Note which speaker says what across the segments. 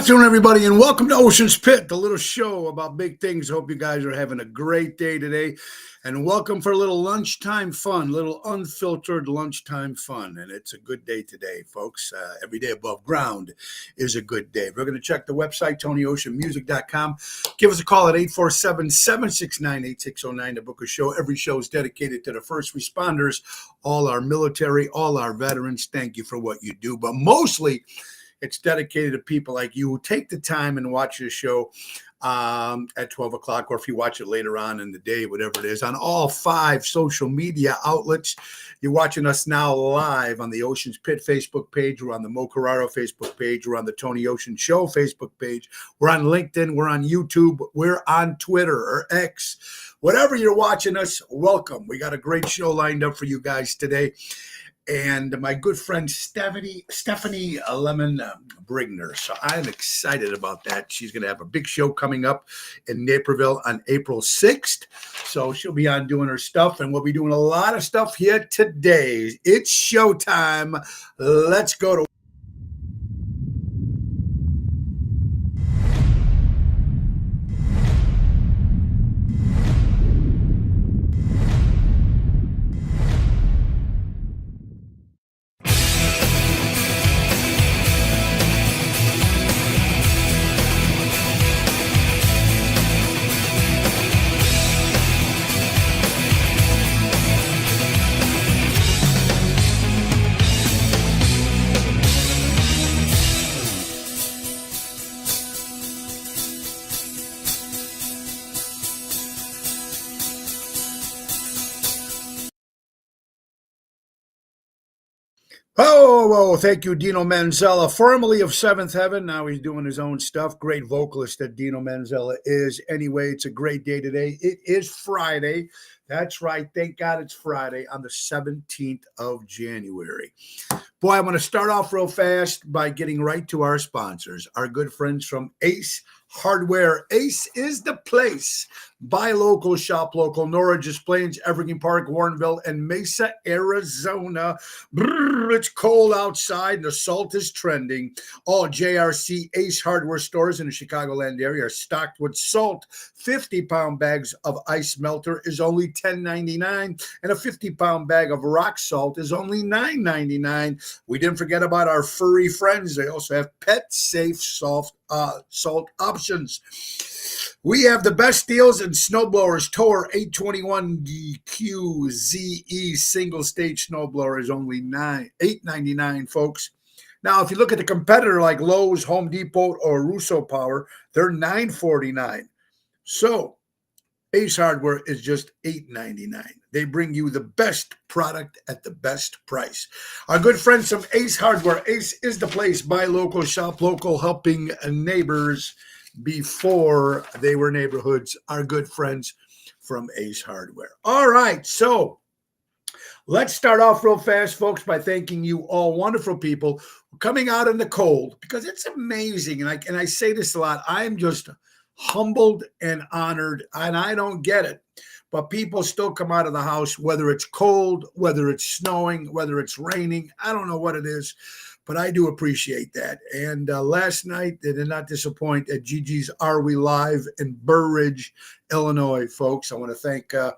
Speaker 1: afternoon, everybody, and welcome to Ocean's Pit, the little show about big things. Hope you guys are having a great day today, and welcome for a little lunchtime fun, little unfiltered lunchtime fun, and it's a good day today, folks. Every day above ground is a good day. We're going to check the website, TonyOceanMusic.com. Give us a call at 847-769-8609 to book a show. Every show is dedicated to the first responders, all our military, all our veterans. Thank you for what you do, but mostly it's dedicated to people like you who take the time and watch the show at 12 o'clock, or if you watch it later on in the day, whatever it is, on all 5 social media outlets. You're watching us now live on the Ocean's Pit Facebook page. We're on the Mo Carraro Facebook page. We're on the Tony Ocean Show Facebook page. We're on LinkedIn. We're on YouTube. We're on Twitter or X. Whatever you're watching us, welcome. We got a great show lined up for you guys today. And my good friend Stephanie Lemon Brigner. So I'm excited about that. She's going to have a big show coming up in Naperville on April 6th. So she'll be on doing her stuff, and we'll be doing a lot of stuff here today. It's showtime. Let's go to Oh, thank you, Dino Manzella, formerly of Seventh Heaven. Now he's doing his own stuff. Great vocalist that Dino Manzella is. Anyway, it's a great day today. It is Friday. That's right. Thank God it's Friday on the 17th of January. Boy, I want to start off real fast by getting right to our sponsors, our good friends from Ace Hardware. Ace is the place. Buy local, shop local. Norridge Plains, Evergreen Park, Warrenville, and Mesa, Arizona. Brrr, it's cold outside and the salt is trending. All JRC Ace Hardware stores in the Chicagoland area are stocked with salt. 50-pound bags of ice melter is only $10.99, and a 50-pound bag of rock salt is only $9.99. We didn't forget about our furry friends. They also have pet-safe salt options. We have the best deals in snowblowers. Tor 821QZE single-stage snowblower is only $8.99, folks. Now, if you look at the competitor like Lowe's, Home Depot, or Russo Power, they're $9.49. So Ace Hardware is just $8.99. They bring you the best product at the best price. Our good friends from Ace Hardware. Ace is the place. Buy local, shop local, helping neighbors before they were neighborhoods. Our good friends from Ace Hardware. All right, so let's start off real fast, folks, by thanking you all wonderful people coming out in the cold, because it's amazing. And I say this a lot. I'm just humbled and honored, and I don't get it. But people still come out of the house, whether it's cold, whether it's snowing, whether it's raining. I don't know what it is, but I do appreciate that. And last night, they did not disappoint at Gigi's Are We Live in Burr Ridge, Illinois, folks. I want to thank the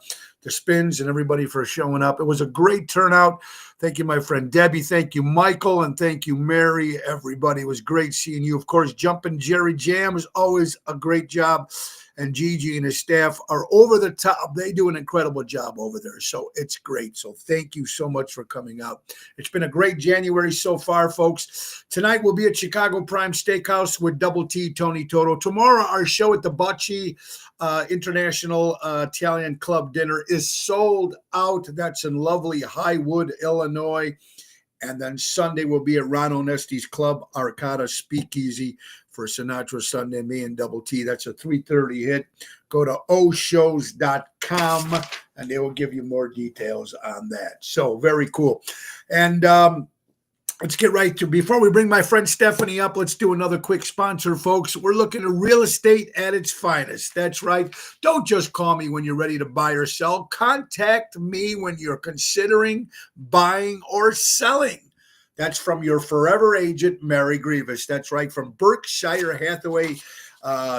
Speaker 1: Spins and everybody for showing up. It was a great turnout. Thank you, my friend Debbie. Thank you, Michael. And thank you, Mary. Everybody, it was great seeing you. Of course, Jumpin' Jerry Jam is always a great job. And Gigi and his staff are over the top. They do an incredible job over there. So it's great. So thank you so much for coming out. It's been a great January so far, folks. Tonight we'll be at Chicago Prime Steakhouse with Double T, Tony Toto. Tomorrow, our show at the Bocce International Italian Club Dinner is sold out. That's in lovely Highwood, Illinois. And then Sunday we'll be at Ron Onesti's Club Arcada Speakeasy for Sinatra Sunday, me and Double T. That's a 3:30 hit. Go to oshows.com and they will give you more details on that. So very cool. And let's get right to, before we bring my friend Stephanie up, let's do another quick sponsor, folks. We're looking at real estate at its finest. That's right. Don't just call me when you're ready to buy or sell. Contact me when you're considering buying or selling. That's from your forever agent, Mary Grievous. That's right, from Berkshire Hathaway,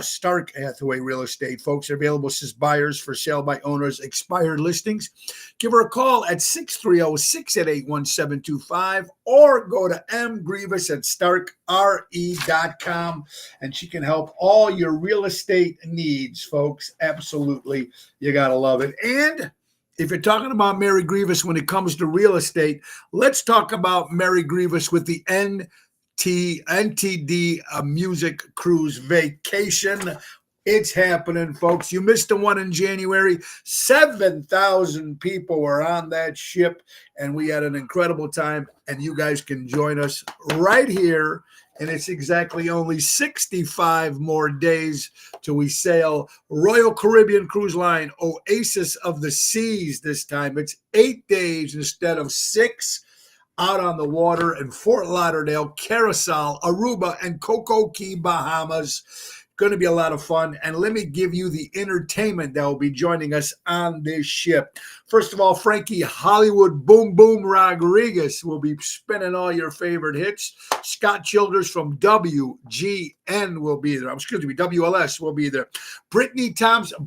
Speaker 1: Stark Hathaway Real Estate. Folks, available as buyers, for sale by owners, expired listings. Give her a call at 630-688-1725 or go to mgrievous@starkre.com, and she can help all your real estate needs, folks. Absolutely. You got to love it. And if you're talking about Mary Grievous when it comes to real estate, let's talk about Mary Grievous with the NTD Music Cruise Vacation. It's happening, folks. You missed the one in January. 7,000 people were on that ship, and we had an incredible time. And you guys can join us right here. And it's exactly only 65 more days till we sail Royal Caribbean Cruise Line, Oasis of the Seas this time. It's 8 days instead of 6 out on the water in Fort Lauderdale, Curacao, Aruba, and Coco Key, Bahamas. Going to be a lot of fun. And let me give you the entertainment that will be joining us on this ship. First of all, Frankie Hollywood Boom Boom Rodriguez will be spinning all your favorite hits. Scott Childers from WGN will be there. WLS will be there. Wendy Thompson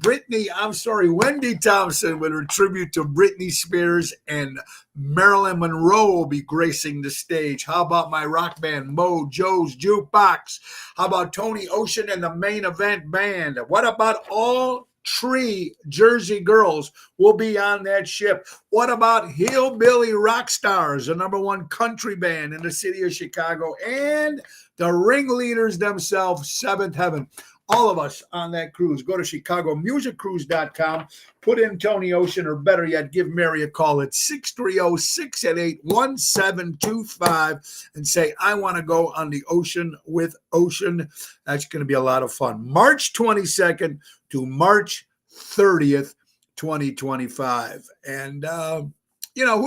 Speaker 1: with a tribute to Britney Spears, and Marilyn Monroe will be gracing the stage. How about my rock band, Mojo's Jukebox? How about Tony Ocean and the Main Event Band? What about all Tree Jersey Girls will be on that ship? What about Hillbilly Rock Stars, the #1 country band in the city of Chicago, and the ringleaders themselves, Seventh Heaven? All of us on that cruise. Go to ChicagoMusicCruise.com, put in Tony Ocean, or better yet, give Mary a call at 630-688-1725 and say, I want to go on the Ocean with Ocean. That's going to be a lot of fun. March 22nd to March 30th, 2025. And, who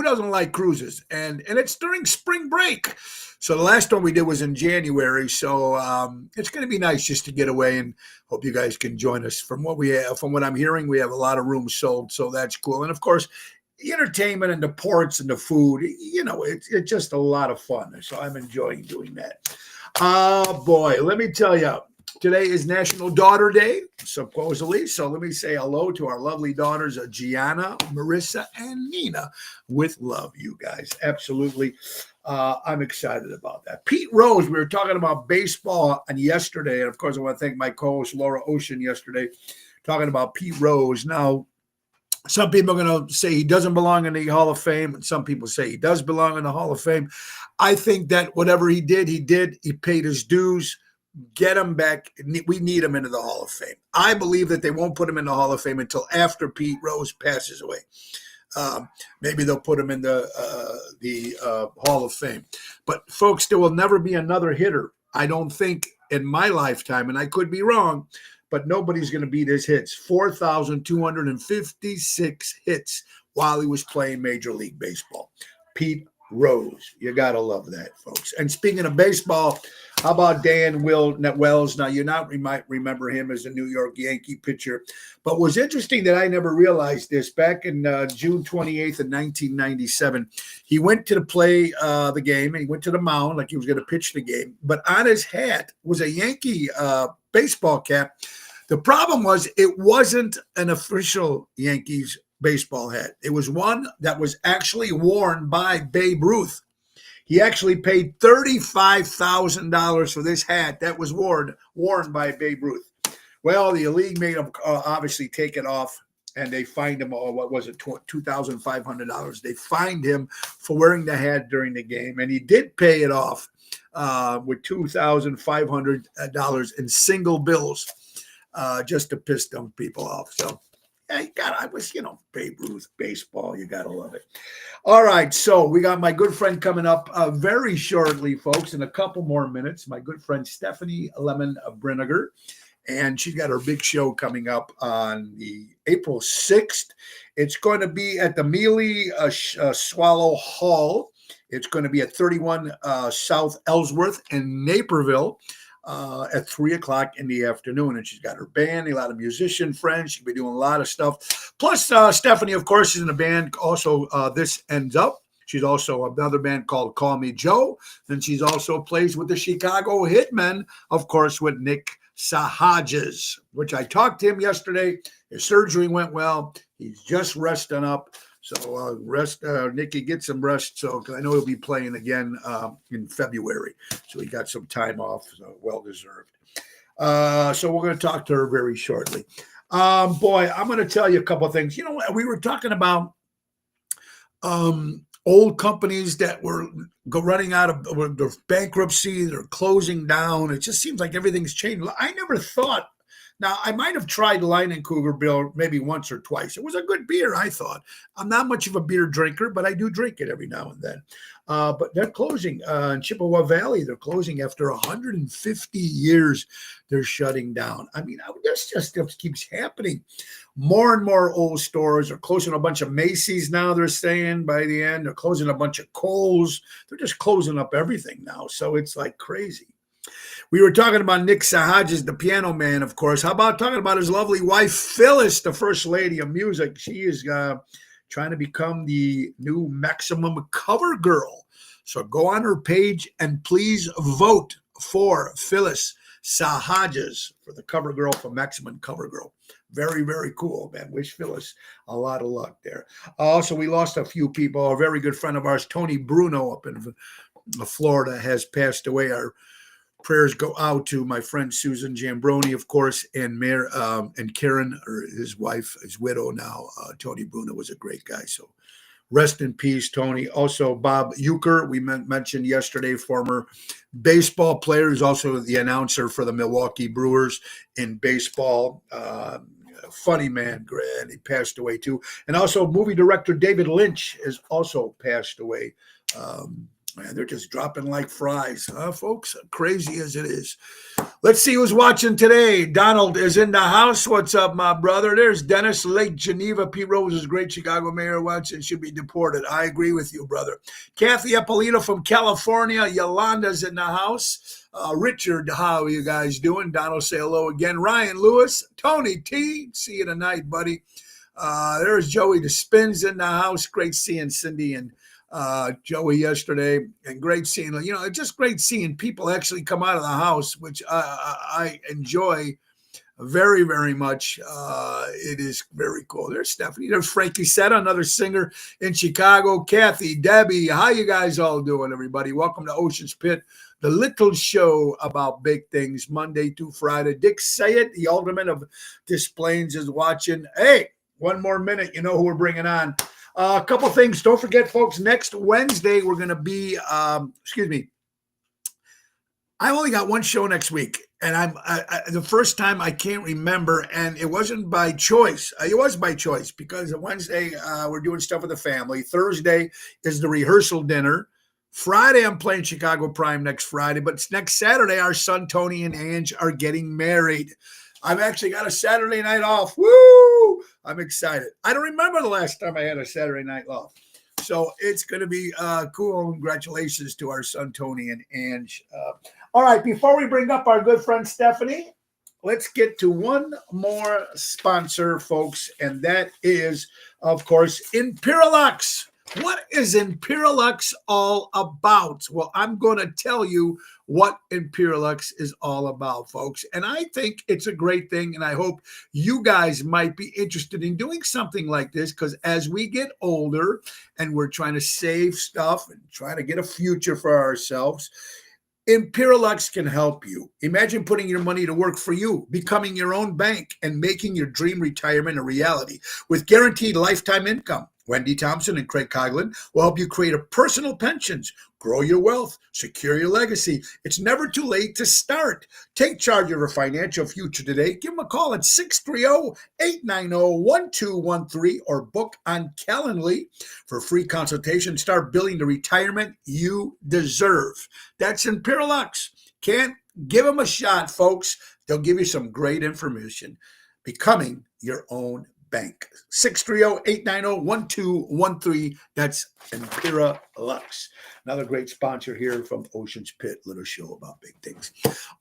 Speaker 1: doesn't like cruises? And it's during spring break. So the last one we did was in January. So it's going to be nice just to get away, and hope you guys can join us. From what I'm hearing, we have a lot of rooms sold. So that's cool. And of course, the entertainment and the ports and the food, it's just a lot of fun. So I'm enjoying doing that. Boy, let me tell you. Today is National Daughter Day, supposedly. So let me say hello to our lovely daughters, Gianna, Marissa, and Nina, with love, you guys. Absolutely. I'm excited about that. Pete Rose, we were talking about baseball yesterday. And of course, I want to thank my co-host, Laura Ocean, yesterday, talking about Pete Rose. Now, some people are going to say he doesn't belong in the Hall of Fame, and some people say he does belong in the Hall of Fame. I think that whatever he did. He paid his dues. Get him back. We need him into the Hall of Fame. I believe that they won't put him in the Hall of Fame until after Pete Rose passes away. Maybe they'll put him in the Hall of Fame. But, folks, there will never be another hitter, I don't think, in my lifetime, and I could be wrong, but nobody's going to beat his hits. 4,256 hits while he was playing Major League Baseball. Pete Rose. You got to love that, folks. And speaking of baseball, how about Dan Wells? Now, you might remember him as a New York Yankee pitcher. But what's interesting that I never realized this, back in June 28th of 1997, he went to play the game, and he went to the mound like he was going to pitch the game. But on his hat was a Yankee baseball cap. The problem was it wasn't an official Yankees baseball hat. It was one that was actually worn by Babe Ruth. He actually paid $35,000 for this hat that was worn by Babe Ruth. Well, the league made him obviously take it off, and they fined him, $2,500. They fined him for wearing the hat during the game, and he did pay it off with $2,500 in single bills just to piss them people off. So, I was, Babe Ruth baseball. You got to love it. All right. So we got my good friend coming up very shortly, folks, in a couple more minutes. My good friend, Stephanie Lemon Brinegar. And she's got her big show coming up on the April 6th. It's going to be at the Mealy Swallow Hall. It's going to be at 31 South Ellsworth in Naperville. At 3:00 in the afternoon. And she's got her band, a lot of musician friends. She'll be doing a lot of stuff. Plus, Stephanie, of course, is in a band also, This Ends Up. She's also another band called Call Me Joe. And she's also plays with the Chicago Hitmen, of course, with Nick Sahajas, which I talked to him yesterday. His surgery went well. He's just resting up. So Nicky, get some rest. So I know he'll be playing again in February. So he got some time off, so well deserved. So we're going to talk to her very shortly. Boy, I'm going to tell you a couple of things. You know, we were talking about old companies that were running out of the bankruptcy, they're closing down. It just seems like everything's changed. I never thought. Now, I might have tried Leinenkugel Bill maybe once or twice. It was a good beer, I thought. I'm not much of a beer drinker, but I do drink it every now and then. But they're closing in Chippewa Valley. They're closing after 150 years. They're shutting down. I mean, this just stuff keeps happening. More and more old stores are closing a bunch of Macy's now, they're saying by the end. They're closing a bunch of Kohl's. They're just closing up everything now. So it's like crazy. We were talking about Nick Sahajas, the piano man, of course. How about talking about his lovely wife, Phyllis, the first lady of music? She is trying to become the new Maximum cover girl. So go on her page and please vote for Phyllis Sahajas for the cover girl for Maximum Cover Girl. Very, very cool, man. Wish Phyllis a lot of luck there. Also, we lost a few people. A very good friend of ours, Tony Bruno, up in Florida, has passed away. Our prayers go out to my friend Susan Jambroni, of course, and Karen, or his wife, his widow now. Tony Bruno was a great guy. So rest in peace, Tony. Also, Bob Uecker, we mentioned yesterday, former baseball player, who's also the announcer for the Milwaukee Brewers in baseball. Funny man, and he passed away too. And also movie director David Lynch has also passed away. Man, they're just dropping like fries, huh, folks? Crazy as it is. Let's see who's watching today. Donald is in the house. What's up, my brother? There's Dennis, Lake Geneva. Pete Rose is great Chicago mayor once and should be deported. I agree with you, brother. Kathy Apolino from California. Yolanda's in the house. Richard, how are you guys doing? Donald, say hello again. Ryan Lewis. Tony T. See you tonight, buddy. There's Joey the Spins in the house. Great seeing Cindy and Joey yesterday, and great seeing, just great seeing people actually come out of the house, which I enjoy very, very much. It is very cool. There's Stephanie. There's Frankie Setta, another singer in Chicago. Kathy, Debbie, how you guys all doing, everybody? Welcome to Ocean's Pit, the little show about big things, Monday to Friday. Dick Sayed, the alderman of Des Plaines, is watching. Hey, one more minute. You know who we're bringing on. A couple things. Don't forget, folks, next Wednesday, we're going to be, I only got one show next week. And the first time I can't remember, and it wasn't by choice. It was by choice because Wednesday we're doing stuff with the family. Thursday is the rehearsal dinner. Friday, I'm playing Chicago Prime next Friday. But next Saturday, our son Tony and Ange are getting married. I've actually got a Saturday night off. Woo! I'm excited. I don't remember the last time I had a Saturday night off. So it's going to be cool. Congratulations to our son, Tony and Ange. All right, before we bring up our good friend Stephanie, let's get to one more sponsor, folks, and that is, of course, Imperialux. What is Imperialux all about? Well, I'm going to tell you what Imperialux is all about, folks. And I think it's a great thing, and I hope you guys might be interested in doing something like this, because as we get older and we're trying to save stuff and trying to get a future for ourselves, Imperialux can help you. Imagine putting your money to work for you, becoming your own bank, and making your dream retirement a reality with guaranteed lifetime income. Wendy Thompson and Craig Coughlin will help you create a personal pensions, grow your wealth, secure your legacy. It's never too late to start. Take charge of your financial future today. Give them a call at 630-890-1213 or book on Calendly for free consultation. Start building the retirement you deserve. That's Imperialux. Can't give them a shot, folks. They'll give you some great information. Becoming your own bank. 630-890-1213. That's Imperialux. Another great sponsor here from Ocean's Pit. Little show about big things.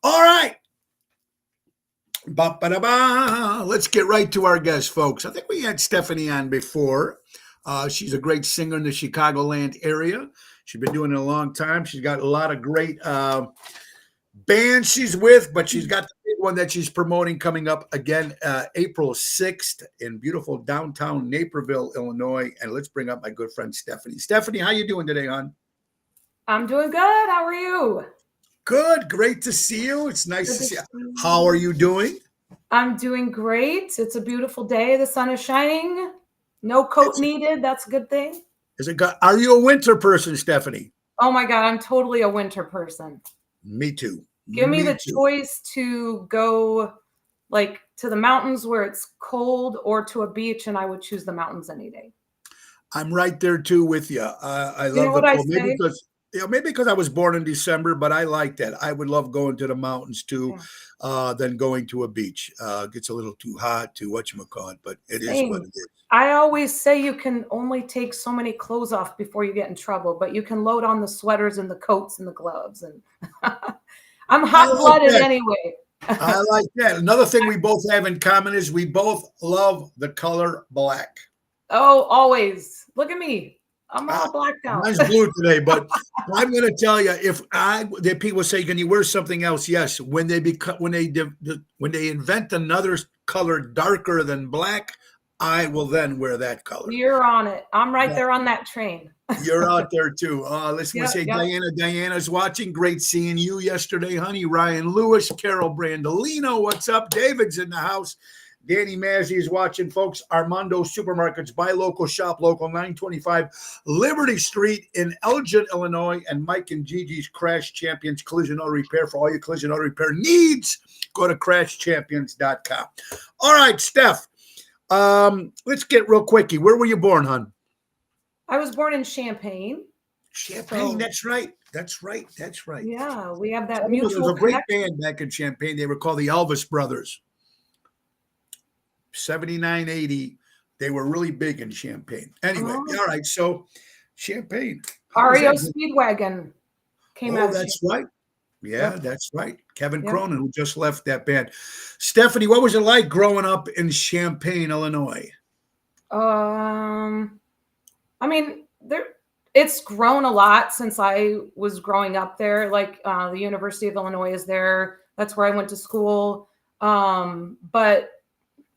Speaker 1: All right. Ba-ba-da-ba. Let's get right to our guest, folks. I think we had Stephanie on before. She's a great singer in the Chicagoland area. She's been doing it a long time. She's got a lot of great band she's with, but she's got the big one that she's promoting coming up again April 6th in beautiful downtown Naperville, Illinois. And let's bring up my good friend Stephanie. Stephanie, how you doing today, hon?
Speaker 2: I'm doing good. How are you?
Speaker 1: Good. Great to see you. It's nice to see you. How are you doing?
Speaker 2: I'm doing great. It's a beautiful day. The sun is shining. No coat needed. That's a good thing.
Speaker 1: Is it good? Are you a winter person, Stephanie?
Speaker 2: Oh my God, I'm totally a winter person.
Speaker 1: Me too.
Speaker 2: Give me the choice to go like to the mountains where it's cold or to a beach, and I would choose the mountains any day.
Speaker 1: I'm right there too with you. I love the cold. Maybe because I was born in December, but I like that. I would love going to the mountains too, than going to a beach. Gets a little too hot to whatchamacallit, but it is what it is.
Speaker 2: I always say you can only take so many clothes off before you get in trouble, but you can load on the sweaters and the coats and the gloves. And I'm hot-blooded anyway.
Speaker 1: I like that. Another thing we both have in common is we both love the color black.
Speaker 2: Oh, always. Look at me. I'm all blacked out.
Speaker 1: Mine's blue today, but I'm going to tell you, the people say, "Can you wear something else?" Yes. When they invent another color darker than black, I will then wear that color.
Speaker 2: You're on it. I'm right there on that train.
Speaker 1: You're out there too. Let's say Diana. Diana's watching. Great seeing you yesterday, honey. Ryan Lewis, Carol Brandolino. What's up? David's in the house. Danny Mazzi is watching, folks. Armando Supermarkets, buy local, shop local, 925 Liberty Street in Elgin, Illinois. And Mike and Gigi's Crash Champions Collision Auto Repair. For all your collision auto repair needs, go to crashchampions.com. All right, Steph, let's get real quickie. Where were you born, hon?
Speaker 2: I was born in Champaign.
Speaker 1: Champaign, that's right. That's right.
Speaker 2: Yeah, we have that mutual
Speaker 1: There was a great band back in Champaign. They were called the Elvis Brothers. 79, 80, they were really big in Champaign. Anyway, all right, so Champaign.
Speaker 2: REO Speedwagon came out.
Speaker 1: Oh, that's right. Yeah, that's right. Kevin Cronin, who just left that band. Stephanie, what was it like growing up in Champaign, Illinois?
Speaker 2: I mean, it's grown a lot since I was growing up there. Like the University of Illinois is there. That's where I went to school. But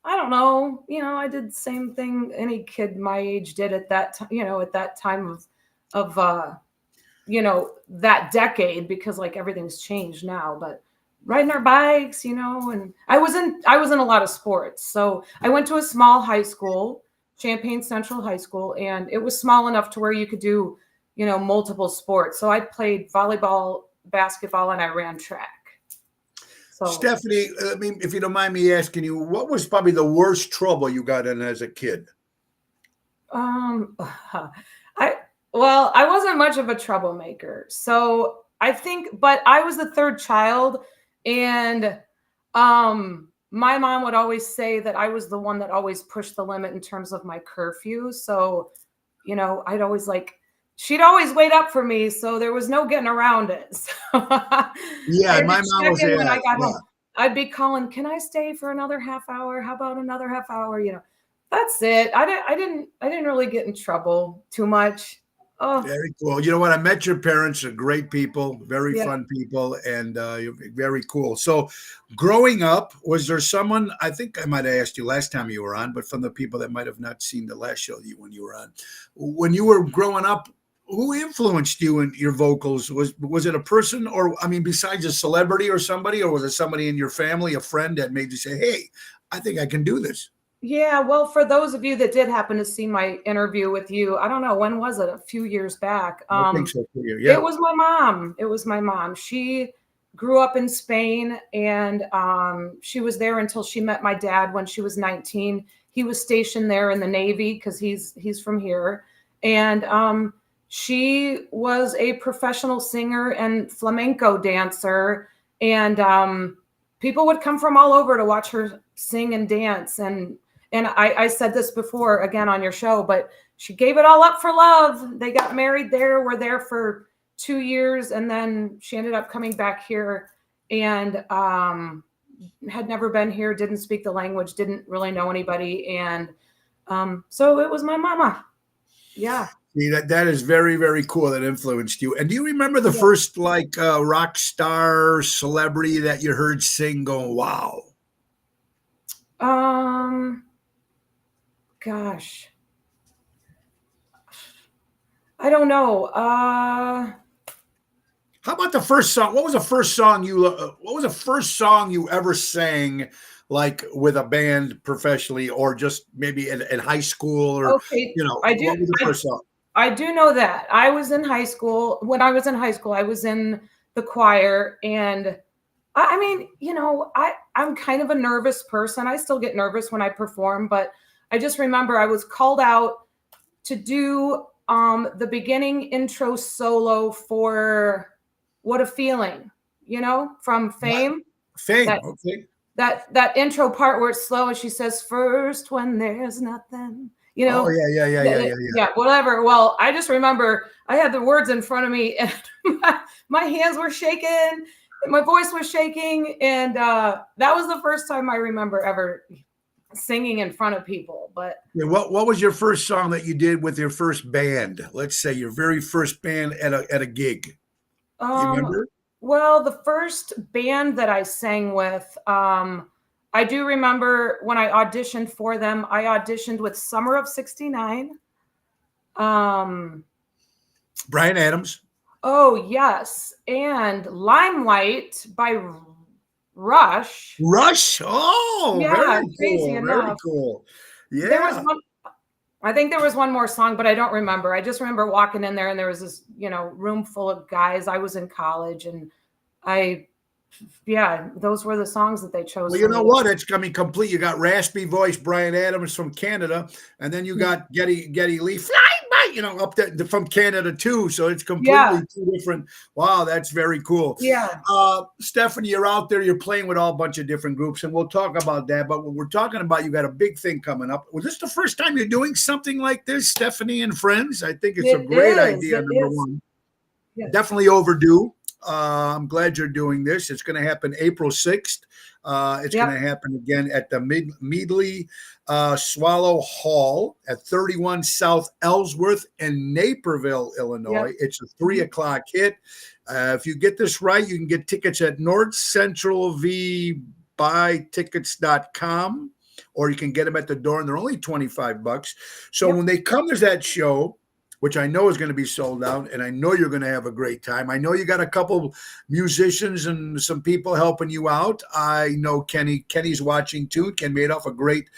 Speaker 2: I don't know, I did the same thing any kid my age did at that time, at that time of that decade, because like everything's changed now, but riding our bikes, and I was in a lot of sports. So I went to a small high school, Champaign Central High School, and it was small enough to where you could do, multiple sports. So I played volleyball, basketball, and I ran track. So,
Speaker 1: Stephanie, if you don't mind me asking you, what was probably the worst trouble you got in as a kid?
Speaker 2: I wasn't much of a troublemaker. So I think, but I was the third child, and my mom would always say that I was the one that always pushed the limit in terms of my curfew. So, I'd always she'd always wait up for me, so there was no getting around it. So
Speaker 1: yeah, my mom was
Speaker 2: when I got home, I'd be calling, "Can I stay for another half hour? How about another half hour?" That's it. I didn't really get in trouble too much. Oh,
Speaker 1: very cool. You know what? I met your parents. Are great people, very fun people, and very cool. So, growing up, was there someone? I think I might have asked you last time you were on, but from the people that might have not seen the last show when you were on, when you were growing up, who influenced you in your vocals? Was it a person, or besides a celebrity or somebody, or was it somebody in your family, a friend that made you say, "Hey, I think I can do this"?
Speaker 2: Yeah, well, for those of you that did happen to see my interview with you, I don't know, when was it? A few years back.
Speaker 1: I think so for you. Yeah.
Speaker 2: It was my mom. She grew up in Spain, and she was there until she met my dad when she was 19. He was stationed there in the Navy because he's from here, and she was a professional singer and flamenco dancer, and people would come from all over to watch her sing and dance. And I said this before, again, on your show, but she gave it all up for love. They got married there, were there for 2 years, and then she ended up coming back here, and had never been here, didn't speak the language, didn't really know anybody. And so it was my mama. Yeah.
Speaker 1: See, that is very, very cool. That influenced you. And do you remember the
Speaker 2: Yeah.
Speaker 1: first like rock star celebrity that you heard sing? Going, wow.
Speaker 2: Um, Gosh, I don't know.
Speaker 1: How about the first song? What was the first song you? What was the first song you ever sang, like with a band professionally, or just maybe in high school, or
Speaker 2: Okay,
Speaker 1: what was the first song?
Speaker 2: I do know that. I was in high school. When I was in high school, I was in the choir, and I mean, I'm kind of a nervous person. I still get nervous when I perform, but I just remember I was called out to do the beginning intro solo for What a Feeling, from
Speaker 1: What?
Speaker 2: Fame.
Speaker 1: Fame.
Speaker 2: That
Speaker 1: Okay.
Speaker 2: that intro part where it's slow and she says, "First when there's nothing,"
Speaker 1: Oh yeah, yeah, yeah, yeah, yeah, yeah.
Speaker 2: yeah, whatever. Well, I just remember I had the words in front of me and my hands were shaking, my voice was shaking, and that was the first time I remember ever singing in front of people. But
Speaker 1: Yeah, what was your first song that you did with your first band? Let's say your very first band at a gig. You
Speaker 2: um,
Speaker 1: remember?
Speaker 2: well, the first band that I sang with, I do remember when I auditioned for them. I auditioned with Summer of '69. Um,
Speaker 1: Brian Adams.
Speaker 2: oh yes, and Limelight by Rush.
Speaker 1: Rush. Oh,
Speaker 2: Yeah,
Speaker 1: very
Speaker 2: crazy
Speaker 1: cool. Very
Speaker 2: enough.
Speaker 1: cool.
Speaker 2: There was
Speaker 1: Yeah.
Speaker 2: one. I think there was one more song, but I don't remember. I just remember walking in there and there was this, room full of guys. I was in college, and I, yeah, those were the songs that they chose
Speaker 1: Well,
Speaker 2: for
Speaker 1: you know
Speaker 2: me.
Speaker 1: what? It's coming complete. You got raspy voice Brian Adams from Canada, and then you got Getty Lee fly by, up there from Canada too. So it's
Speaker 2: Yeah,
Speaker 1: completely two different. Wow, that's very cool.
Speaker 2: yeah.
Speaker 1: Stephanie, you're out there. You're playing with all a bunch of different groups, and we'll talk about that. But when we're talking about, you got a big thing coming up. Was this the first time you're doing something like this, Stephanie and friends? I think it's a
Speaker 2: It
Speaker 1: great
Speaker 2: is.
Speaker 1: idea.
Speaker 2: It
Speaker 1: Number
Speaker 2: is.
Speaker 1: one,
Speaker 2: Yes.
Speaker 1: definitely overdue. I'm glad you're doing this. It's going to happen April 6th. It's going to
Speaker 2: Yep.
Speaker 1: happen again at the Meadley Swallow Hall at 31 South Ellsworth in Naperville, Illinois.
Speaker 2: Yep.
Speaker 1: It's a 3 o'clock hit. If you get this right, you can get tickets at North Central V buytickets.com, or you can get them at the door, and they're only $25. So
Speaker 2: Yep.
Speaker 1: when they come to that show, which I know is going to be sold out, and I know you're going to have a great time. I know you got a couple musicians and some people helping you out. I know Kenny's watching too. Ken Madoff, a great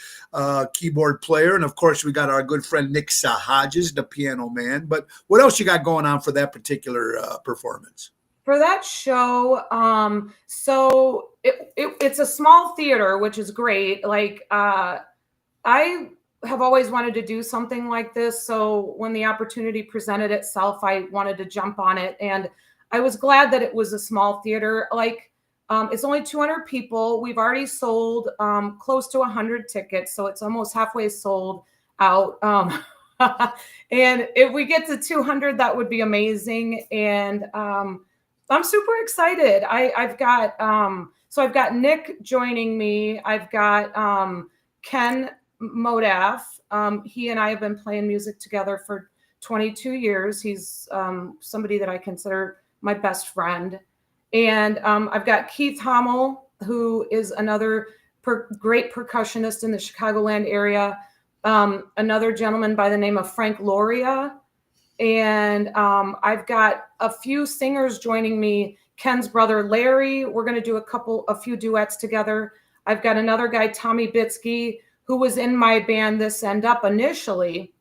Speaker 1: keyboard player. And of course, we got our good friend Nick Sahajas, the piano man. But what else you got going on for that particular performance?
Speaker 2: For that show, so it's a small theater, which is great. Like, I have always wanted to do something like this. So when the opportunity presented itself, I wanted to jump on it. And I was glad that it was a small theater. Like, it's only 200 people. We've already sold close to 100 tickets. So it's almost halfway sold out. And if we get to 200, that would be amazing. And I'm super excited. I've got Nick joining me. I've got Ken Modaff. He and I have been playing music together for 22 years. He's somebody that I consider my best friend. And I've got Keith Hommel, who is another great percussionist in the Chicagoland area. Another gentleman by the name of Frank Loria. And I've got a few singers joining me. Ken's brother Larry. We're going to do a few duets together. I've got another guy, Tommy Bitsky, who was in my band This End Up initially.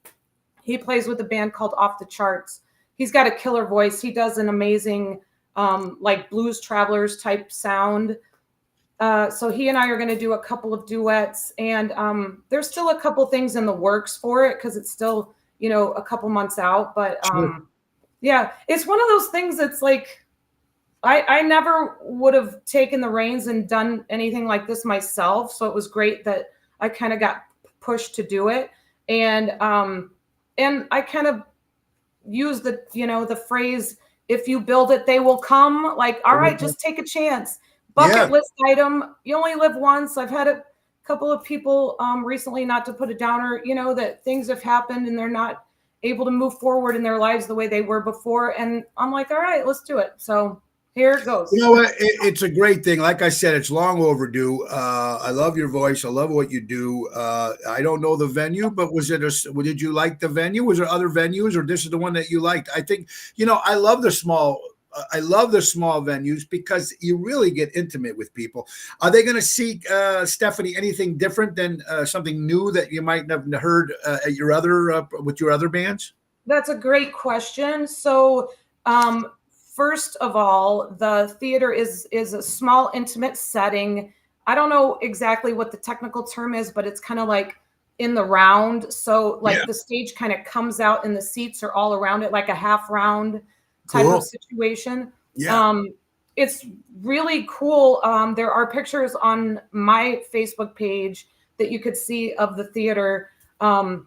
Speaker 2: He plays with a band called Off the Charts. He's got a killer voice. He does an amazing like Blues Travelers type sound. So he and I are going to do a couple of duets, and there's still a couple things in the works for it because it's still, a couple months out. But yeah, it's one of those things that's like, I never would have taken the reins and done anything like this myself. So it was great that I kind of got pushed to do it. And I kind of use the phrase, if you build it, they will come. Like, all right, just take a chance. Bucket list item. You only live once. I've had a couple of people recently, not to put a downer, that things have happened and they're not able to move forward in their lives the way they were before. And I'm like, all right, let's do it. So here it goes.
Speaker 1: You know what? It's a great thing. Like I said, it's long overdue. I love your voice. I love what you do. I don't know the venue, but did you like the venue? Was there other venues, or this is the one that you liked? I think, I love the small. I love the small venues because you really get intimate with people. Are they going to see, Stephanie, anything different than something new that you might have heard at your other with your other bands?
Speaker 2: That's a great question. So, first of all, the theater is a small, intimate setting. I don't know exactly what the technical term is, but it's kind of like in the round. So, like the stage kind of comes out and the seats are all around it, like a half round type of situation.
Speaker 1: Yeah.
Speaker 2: It's really cool. There are pictures on my Facebook page that you could see of the theater. And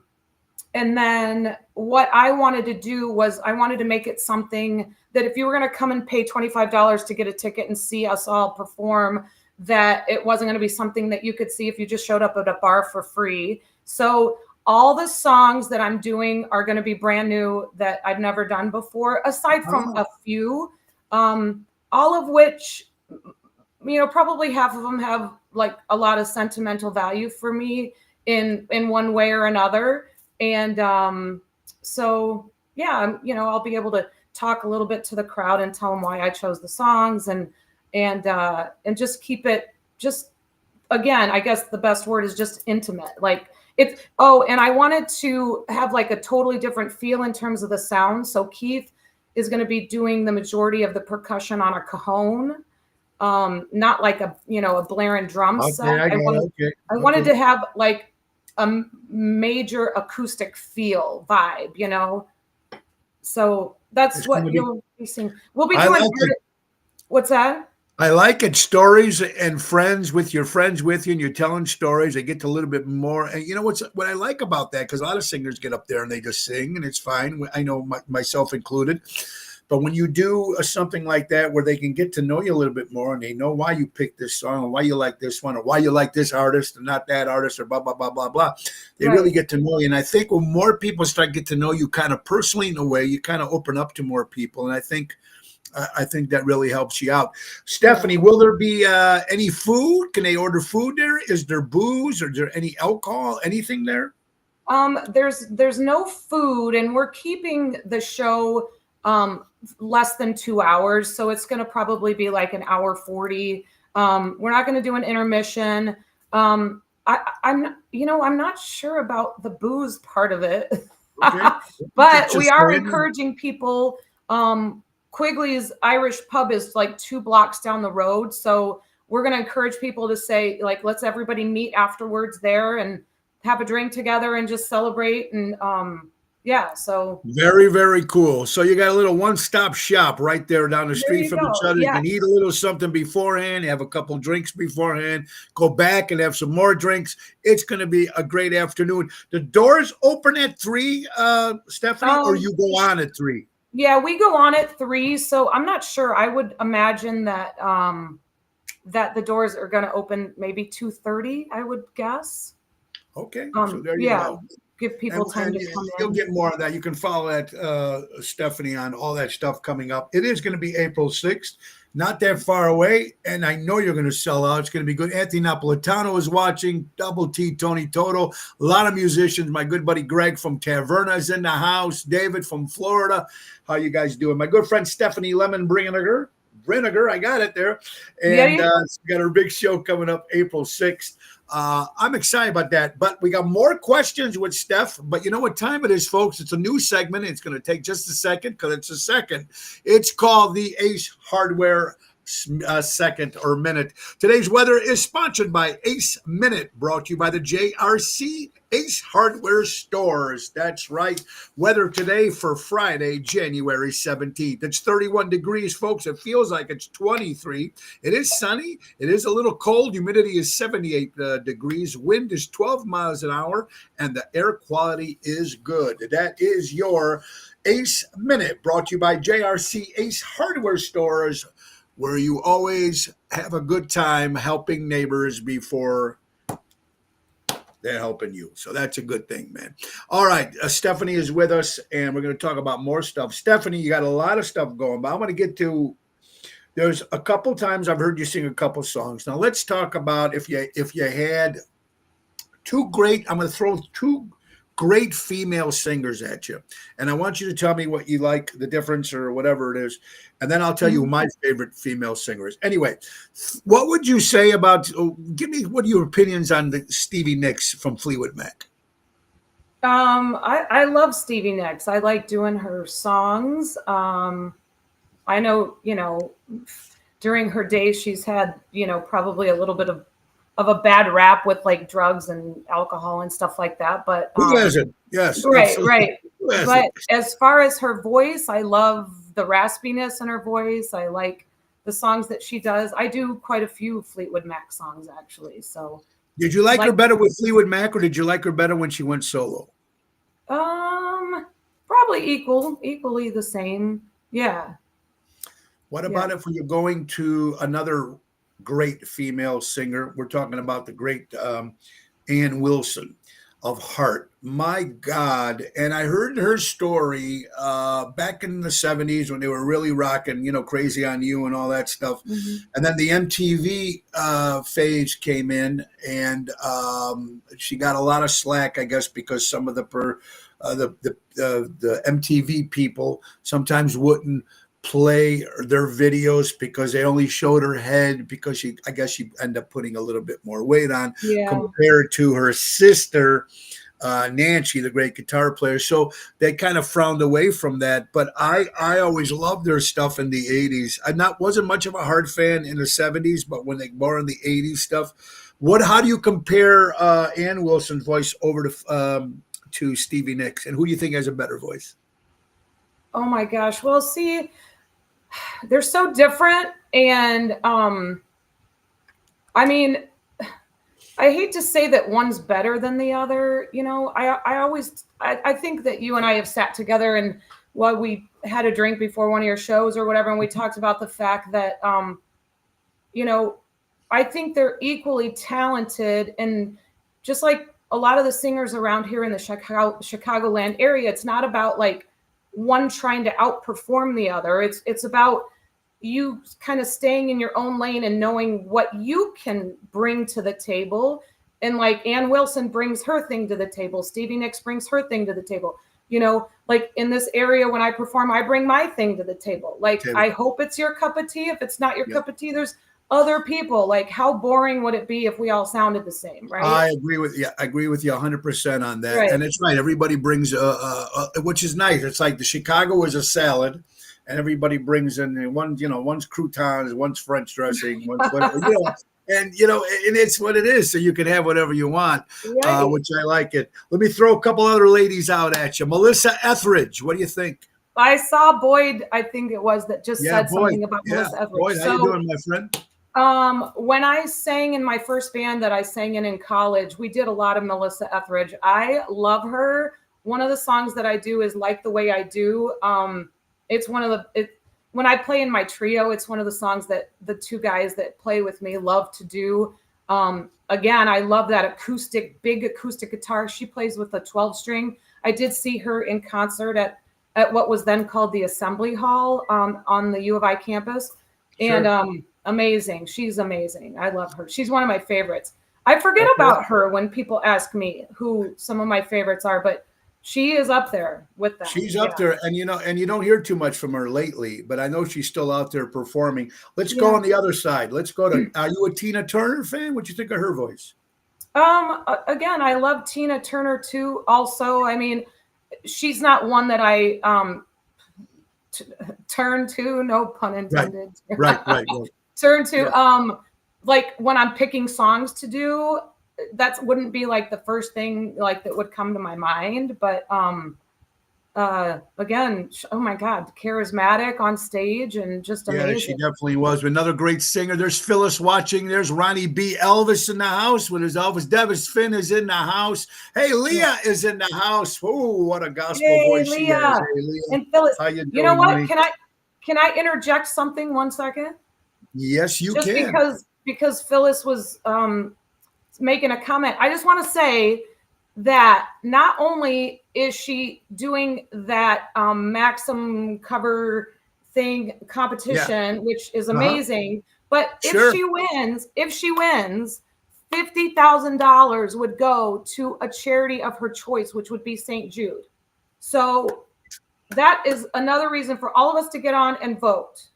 Speaker 2: then what I wanted to do was I wanted to make it something that if you were going to come and pay $25 to get a ticket and see us all perform, that it wasn't going to be something that you could see if you just showed up at a bar for free. So all the songs that I'm doing are going to be brand new that I've never done before, aside from a few, all of which, probably half of them have like a lot of sentimental value for me in one way or another. And so, yeah, I'll be able to talk a little bit to the crowd and tell them why I chose the songs and just keep it just, again, I guess the best word is just intimate. Like and I wanted to have like a totally different feel in terms of the sound. So Keith is going to be doing the majority of the percussion on a cajon, not like a blaring drum set. I wanted to have like a major acoustic feel vibe, So that's what you'll be seeing. We'll be doing. What's that?
Speaker 1: I like it. Stories and friends with your friends with you, and you're telling stories. They get to a little bit more. And what I like about that, because a lot of singers get up there and they just sing, and it's fine. I know myself included. But when you do something like that, where they can get to know you a little bit more, and they know why you picked this song, or why you like this one, or why you like this artist and not that artist, or blah blah blah blah blah, they really get to know you. And I think when more people start to get to know you, kind of personally in a way, you kind of open up to more people. And I think that really helps you out. Stephanie, will there be any food? Can they order food there? Is there booze? Or is there any alcohol? Anything there?
Speaker 2: There's no food, and we're keeping the show less than 2 hours, so it's going to probably be like an hour 40. We're not going to do an intermission. I'm not sure about the booze part of it, but we are encouraging people. Quigley's Irish Pub is like 2 blocks down the road. So we're going to encourage people to say, like, let's everybody meet afterwards there and have a drink together and just celebrate. And so.
Speaker 1: Very, very cool. So you got a little one-stop shop right there down the street from each other. You can eat a little something beforehand, have a couple drinks beforehand, go back and have some more drinks. It's going to be a great afternoon. The doors open at 3, Stephanie, or you go on at 3?
Speaker 2: Yeah, we go on at 3, so I'm not sure. I would imagine that that the doors are going to open maybe 2:30, I would guess.
Speaker 1: Okay, so there you go.
Speaker 2: Give people time to come in.
Speaker 1: You'll get more of that. You can follow that, Stephanie, on all that stuff coming up. It is going to be April 6th, not that far away, and I know you're going to sell out. It's going to be good. Anthony Napolitano is watching, Double T, Tony Toto, a lot of musicians. My good buddy Greg from Taverna is in the house, David from Florida. How you guys doing? My good friend Stephanie Lemon Brinegar, I got it there. And we got our big show coming up April 6th. I'm excited about that, but we got more questions with Steph. But you know what time it is, folks? It's a new segment. It's going to take just a second because it's a second. It's called the Ace Hardware second or minute. Today's weather is sponsored by Ace Minute, brought to you by the JRC Ace Hardware Stores. That's right. Weather today for Friday, January 17th. It's 31 degrees, folks. It feels like it's 23. It is sunny. It is a little cold. Humidity is 78 degrees. Wind is 12 miles an hour, and the air quality is good. That is your Ace Minute, brought to you by JRC Ace Hardware Stores, where you always have a good time helping neighbors before They're helping you. So that's a good thing, man. All right. Stephanie is with us, and we're going to talk about more stuff. Stephanie, you got a lot of stuff going, but I want to get to, there's a couple times I've heard you sing a couple songs. Now let's talk about if you had I'm going to throw two great female singers at you. And I want you to tell me what you like, the difference or whatever it is. And then I'll tell you who my favorite female singer is. Anyway, what would you say about, give me what are your opinions on the Stevie Nicks from Fleetwood Mac?
Speaker 2: I love Stevie Nicks. I like doing her songs. I know, during her days, she's had, probably a little bit of a bad rap with like drugs and alcohol and stuff like that. But
Speaker 1: who hasn't? Yes.
Speaker 2: Right. But as far as her voice, I love the raspiness in her voice. I like the songs that she does. I do quite a few Fleetwood Mac songs, actually. So
Speaker 1: did you like her better with Fleetwood Mac, or did you like her better when she went solo?
Speaker 2: Probably equally the same. Yeah.
Speaker 1: What about if you're going to another great female singer? We're talking about the great Ann Wilson of Heart. My God. And I heard her story back in the 70s when they were really rocking, Crazy on You and all that stuff. Mm-hmm. And then the MTV phase came in, and she got a lot of slack, I guess, because some of the MTV people sometimes wouldn't play their videos because they only showed her head, because I guess she ended up putting a little bit more weight on compared to her sister, Nancy, the great guitar player. So they kind of frowned away from that. But I always loved their stuff in the 80s. I wasn't much of a Heart fan in the 70s, but when they more in the 80s stuff. How do you compare Ann Wilson's voice over to Stevie Nicks, and who do you think has a better voice?
Speaker 2: Oh my gosh. Well, see, they're so different. And I mean, I hate to say that one's better than the other. I think that you and I have sat together and we had a drink before one of your shows or whatever, and we talked about the fact that, I think they're equally talented. And just like a lot of the singers around here in the Chicagoland area, it's not about like one trying to outperform the other. It's about you kind of staying in your own lane and knowing what you can bring to the table. And like Ann Wilson brings her thing to the table. Stevie Nicks brings her thing to the table. Like in this area, when I perform, I bring my thing to the table. Like, I hope it's your cup of tea. If it's not your cup of tea, there's other people. Like, how boring would it be if we all sounded the same, right? I
Speaker 1: agree with you. I agree with you 100% on that. Right. And it's right. Everybody brings which is nice. It's like the Chicago is a salad, and everybody brings in one's croutons, one's French dressing, one's whatever, and it's what it is. So you can have whatever you want, right. Which I like it. Let me throw a couple other ladies out at you. Melissa Etheridge. What do you think?
Speaker 2: I saw Boyd, I think it was, that just said something about Melissa Etheridge.
Speaker 1: Boyd, how you doing, my friend?
Speaker 2: When I sang in my first band that I sang in college, we did a lot of Melissa Etheridge. I love her. One of the songs that I do is Like the Way I Do. It's one of when I play in my trio, it's one of the songs that the two guys that play with me love to do. Again, I love that big acoustic guitar. She plays with a 12-string. I did see her in concert at what was then called the Assembly Hall on the U of I campus. Sure. And amazing. She's amazing. I love her. She's one of my favorites. I forget about her when people ask me who some of my favorites are, but she is up there with them.
Speaker 1: She's up there, and you don't hear too much from her lately, but I know she's still out there performing. Let's go on the other side. Let's go to, are you a Tina Turner fan? What do you think of her voice?
Speaker 2: Again, I love Tina Turner too. Also, I mean, she's not one that I turn to, no pun intended.
Speaker 1: Right.
Speaker 2: Turn to, like when I'm picking songs to do, that wouldn't be like the first thing like that would come to my mind. But again, oh my God, charismatic on stage and just amazing.
Speaker 1: Yeah, she definitely was. Another great singer. There's Phyllis watching. There's Ronnie B. Elvis in the house. When there's Elvis, Devis Finn is in the house. Hey, Leah is in the house. Oh, what a gospel voice
Speaker 2: Leah.
Speaker 1: She has. Hey, Leah.
Speaker 2: And Phyllis,
Speaker 1: how you doing,
Speaker 2: you know what?
Speaker 1: honey?
Speaker 2: Can I interject something 1 second?
Speaker 1: Yes, you
Speaker 2: Just
Speaker 1: can.
Speaker 2: because Phyllis was making a comment. I just want to say that not only is she doing that Maxim cover thing competition, which is amazing, but if she wins, $50,000 would go to a charity of her choice, which would be St. Jude. So that is another reason for all of us to get on and vote.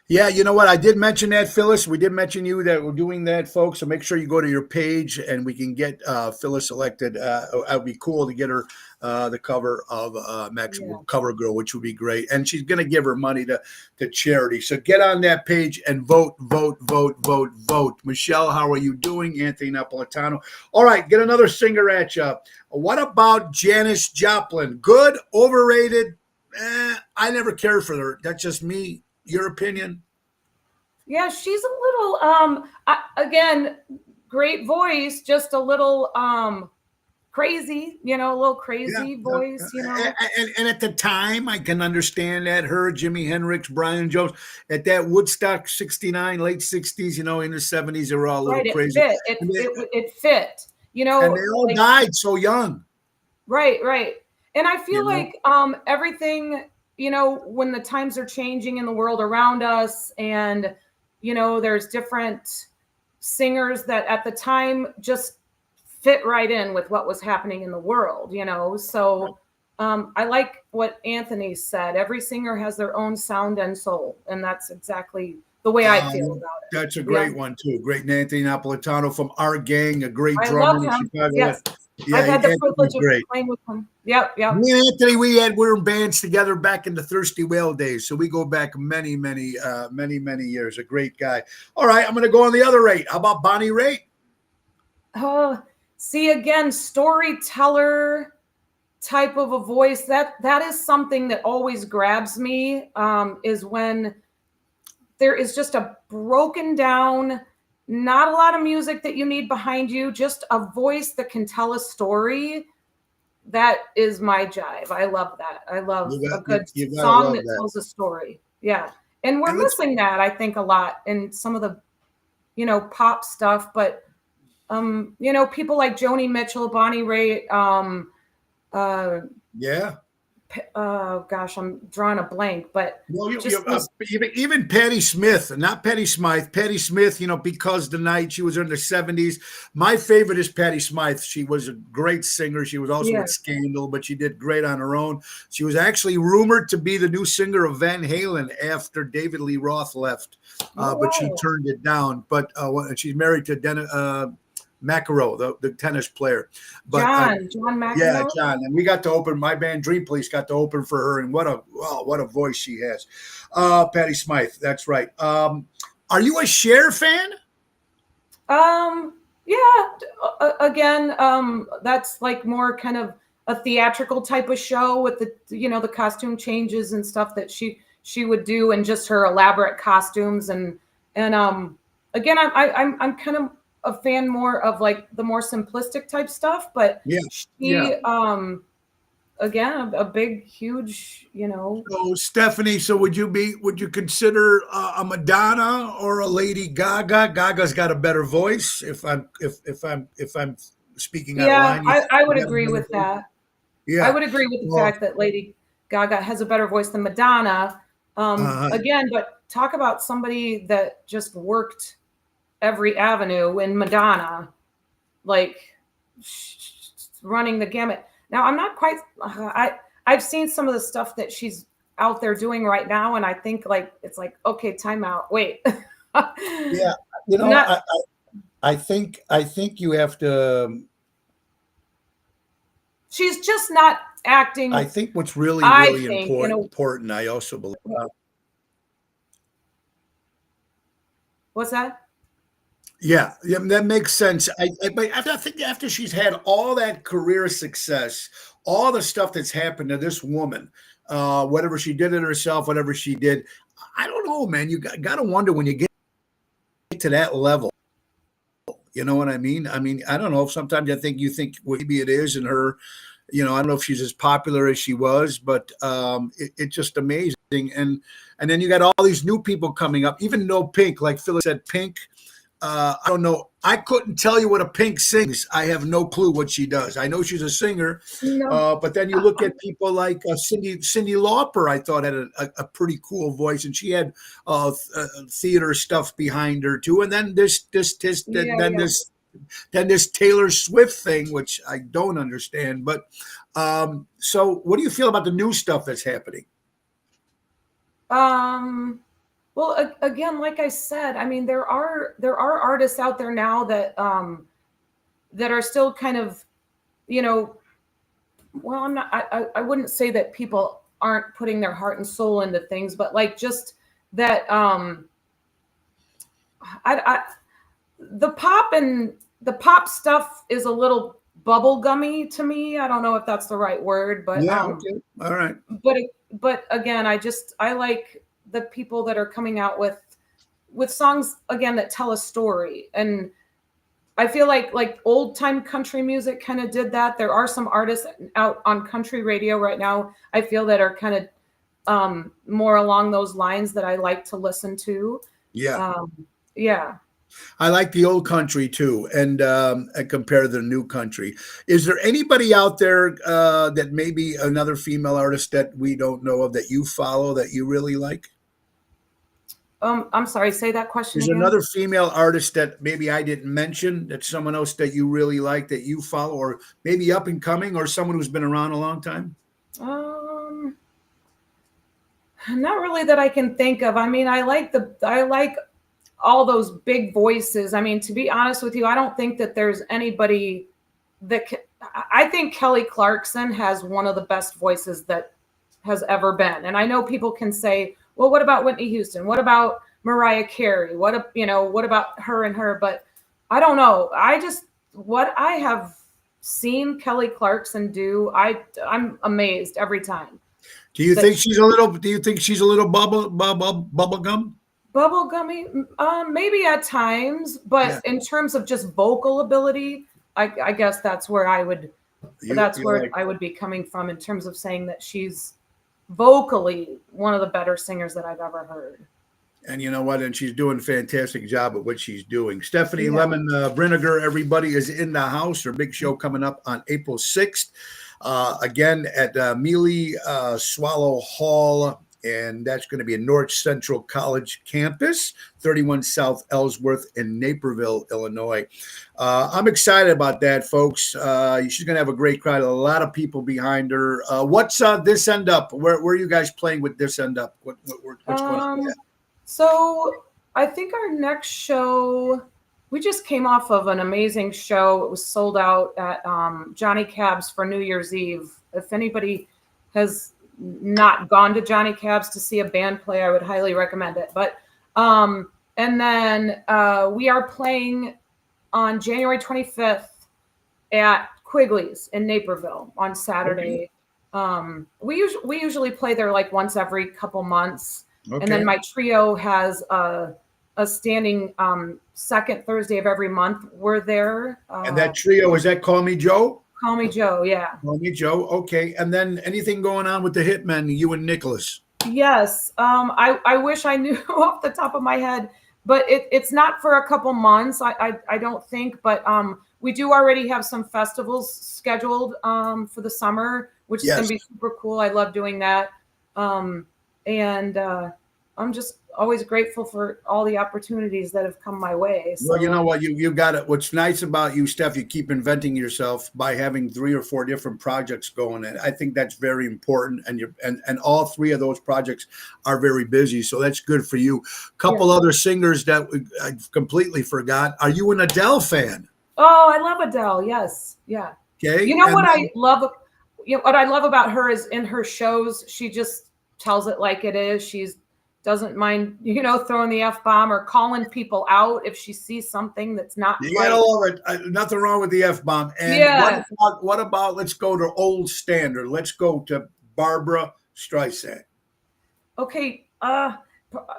Speaker 1: Yeah, you know what? I did mention that, Phyllis. We did mention you that we're doing that, folks. So make sure you go to your page and we can get Phyllis elected. It would be cool to get her the cover of Maximum Cover Girl, which would be great. And she's going to give her money to charity. So get on that page and vote, vote, vote, vote, vote. Michelle, how are you doing? Anthony Napolitano. All right, get another singer at you. What about Janis Joplin? Good, overrated? I never cared for her. That's just me. Your opinion?
Speaker 2: Yeah, she's a little again, great voice, just a little crazy, a little crazy voice,
Speaker 1: And at the time, I can understand that. Her, Jimi Hendrix, Brian Jones, at that Woodstock 69, late 60s, in the 70s, they were all a little crazy.
Speaker 2: It fit,
Speaker 1: and they all died so young.
Speaker 2: Right. And I feel like everything, when the times are changing in the world around us, and there's different singers that at the time just fit right in with what was happening in the world, so I like what Anthony said. Every singer has their own sound and soul, and that's exactly the way I feel about it.
Speaker 1: That's a great one too. Great Anthony Napolitano from our gang, a great drummer in Chicago.
Speaker 2: Yes. I've had the privilege of playing with him. Yep.
Speaker 1: Me and Anthony, we were in bands together back in the Thirsty Whale days. So we go back many years. A great guy. All right, I'm going to go on the other rate. How about Bonnie Raitt?
Speaker 2: Oh, see, again, storyteller type of a voice. That is something that always grabs me, is when there is just a broken down, not a lot of music that you need behind you, just a voice that can tell a story. That is my jive. I love that. I love a good song that tells a story. Yeah. And we're missing that, I think, a lot in some of the, pop stuff. But, people like Joni Mitchell, Bonnie Raitt, oh gosh, I'm drawing a blank, but
Speaker 1: even Patti Smith, not Patti Smythe. Patti Smith, Because the Night, she was in the 70s. My favorite is Patti Smythe. She was a great singer. She was also with Scandal, but she did great on her own. She was actually rumored to be the new singer of Van Halen after David Lee Roth left, but she turned it down. But she's married to Dennis McEnroe, the tennis player. But,
Speaker 2: John McEnroe.
Speaker 1: Yeah, John. And we got to open, my band Dream Police got to open for her, and what a voice she has. Patti Smythe, that's right. Are you a Cher fan?
Speaker 2: Yeah. Again, that's like more kind of a theatrical type of show with the the costume changes and stuff that she would do, and just her elaborate costumes and again, I'm kind of a fan more of like the more simplistic type stuff, but again, a big, huge,
Speaker 1: So Stephanie, would you consider a Madonna or a Lady Gaga? Gaga's got a better voice. If I'm speaking out of line.
Speaker 2: I would agree with that. Yeah, I would agree with the fact that Lady Gaga has a better voice than Madonna. Again, but talk about somebody that just worked every avenue in Madonna, like running the gamut. Now, I'm not quite, I've seen some of the stuff that she's out there doing right now, and I think it's like, okay, time out, wait.
Speaker 1: Yeah, I think you have to.
Speaker 2: She's just not acting.
Speaker 1: I think what's really important, I also believe.
Speaker 2: What's that?
Speaker 1: Yeah, that makes sense. I think after she's had all that career success, all the stuff that's happened to this woman, whatever she did it herself, whatever she did, I don't know, man. You got to wonder when you get to that level. You know what I mean? I mean, I don't know if sometimes you think maybe it is in her. I don't know if she's as popular as she was, but it's just amazing. And then you got all these new people coming up, even though Pink, like Phyllis said, Pink. I don't know. I couldn't tell you what a Pink sings. I have no clue what she does. I know she's a singer,
Speaker 2: No.
Speaker 1: but then you look at people like Cindy Lauper. I thought had a pretty cool voice, and she had theater stuff behind her too. And then
Speaker 2: Yeah, yeah.
Speaker 1: this Taylor Swift thing, which I don't understand. But so, what do you feel about the new stuff that's happening?
Speaker 2: Well, again, like I said, I mean, there are artists out there now that are still kind of, you know, well, I wouldn't say that people aren't putting their heart and soul into things, but like just that, I the pop stuff is a little bubblegummy to me. I don't know if that's the right word,
Speaker 1: Yeah. Okay. All right.
Speaker 2: but but again, I like the people that are coming out with songs again that tell a story. And I feel like old time country music kind of did that. There are some artists out on country radio right now, I feel, that are kind of more along those lines that I like to listen to.
Speaker 1: Yeah.
Speaker 2: Yeah.
Speaker 1: I like the old country too, and compare to the new country. Is there anybody out there that maybe another female artist that we don't know of that you follow that you really like?
Speaker 2: I'm sorry, say that question
Speaker 1: Is there
Speaker 2: again.
Speaker 1: another female artist that maybe I didn't mention that someone else that you really like that you follow, or maybe up and coming, or someone who's been around a long time?
Speaker 2: Um, Not really that I can think of. I mean, I like all those big voices. I mean, to be honest with you, I don't think that there's anybody I think Kelly Clarkson has one of the best voices that has ever been. And I know people can say, well, what about Whitney Houston? What about Mariah Carey? What about her and her? But I don't know. What I have seen Kelly Clarkson do, I'm amazed every time.
Speaker 1: Do you
Speaker 2: That
Speaker 1: think she's a little? Do you think she's a little bubble gum?
Speaker 2: Bubblegummy, maybe at times,
Speaker 1: Yeah,
Speaker 2: but in terms of just vocal ability, I guess that's
Speaker 1: you
Speaker 2: where
Speaker 1: like.
Speaker 2: I would be coming from in terms of saying that she's vocally one of the better singers that I've ever heard.
Speaker 1: And you know what? And she's doing a fantastic job at what she's doing. Stephanie
Speaker 2: Yeah.
Speaker 1: Lemon Brinegar, everybody is in the house. Her big show coming up on April 6th. Again at Mealy Swallow Hall. And that's going to be a North Central College campus, 31 South Ellsworth in Naperville, Illinois. I'm excited about that, folks. She's going to have a great crowd, a lot of people behind her. What's This End Up? Where are you guys playing with This End Up? What's going on with that?
Speaker 2: So I think our next show, we just came off of an amazing show. It was sold out at Johnny Cab's for New Year's Eve. If anybody has not gone to Johnny Cab's to see a band play, I would highly recommend it. But and then we are playing on January 25th at Quigley's in Naperville on Saturday. We usually play there like once every couple months.
Speaker 1: Okay.
Speaker 2: And then my trio has a standing second Thursday of every month. We're there.
Speaker 1: And that trio, is that Call Me Joe?
Speaker 2: Call Me Joe, yeah.
Speaker 1: Call Me Joe. Okay. And then anything going on with the Hitmen, you and Nicholas?
Speaker 2: Yes. I wish I knew off the top of my head, but it's not for a couple months, I don't think. But we do already have some festivals scheduled for the summer, which is going to be super cool. I love doing that. And I'm just always grateful for all the opportunities that have come my way. So.
Speaker 1: Well, you know what, you got it. What's nice about you, Steph, you keep inventing yourself by having 3 or 4 different projects going. And I think that's very important. And all 3 of those projects are very busy. So that's good for you. Couple other singers that I completely forgot. Are you an Adele fan?
Speaker 2: Oh, I love Adele. Yes. Yeah.
Speaker 1: Okay.
Speaker 2: You know what I love? What I love about her is in her shows, she just tells it like it is. She's doesn't mind, throwing the F-bomb or calling people out if she sees something that's not
Speaker 1: right. Gotta love it. Nothing wrong with the F-bomb. And what about, let's go to old standard. Let's go to Barbra Streisand.
Speaker 2: Okay.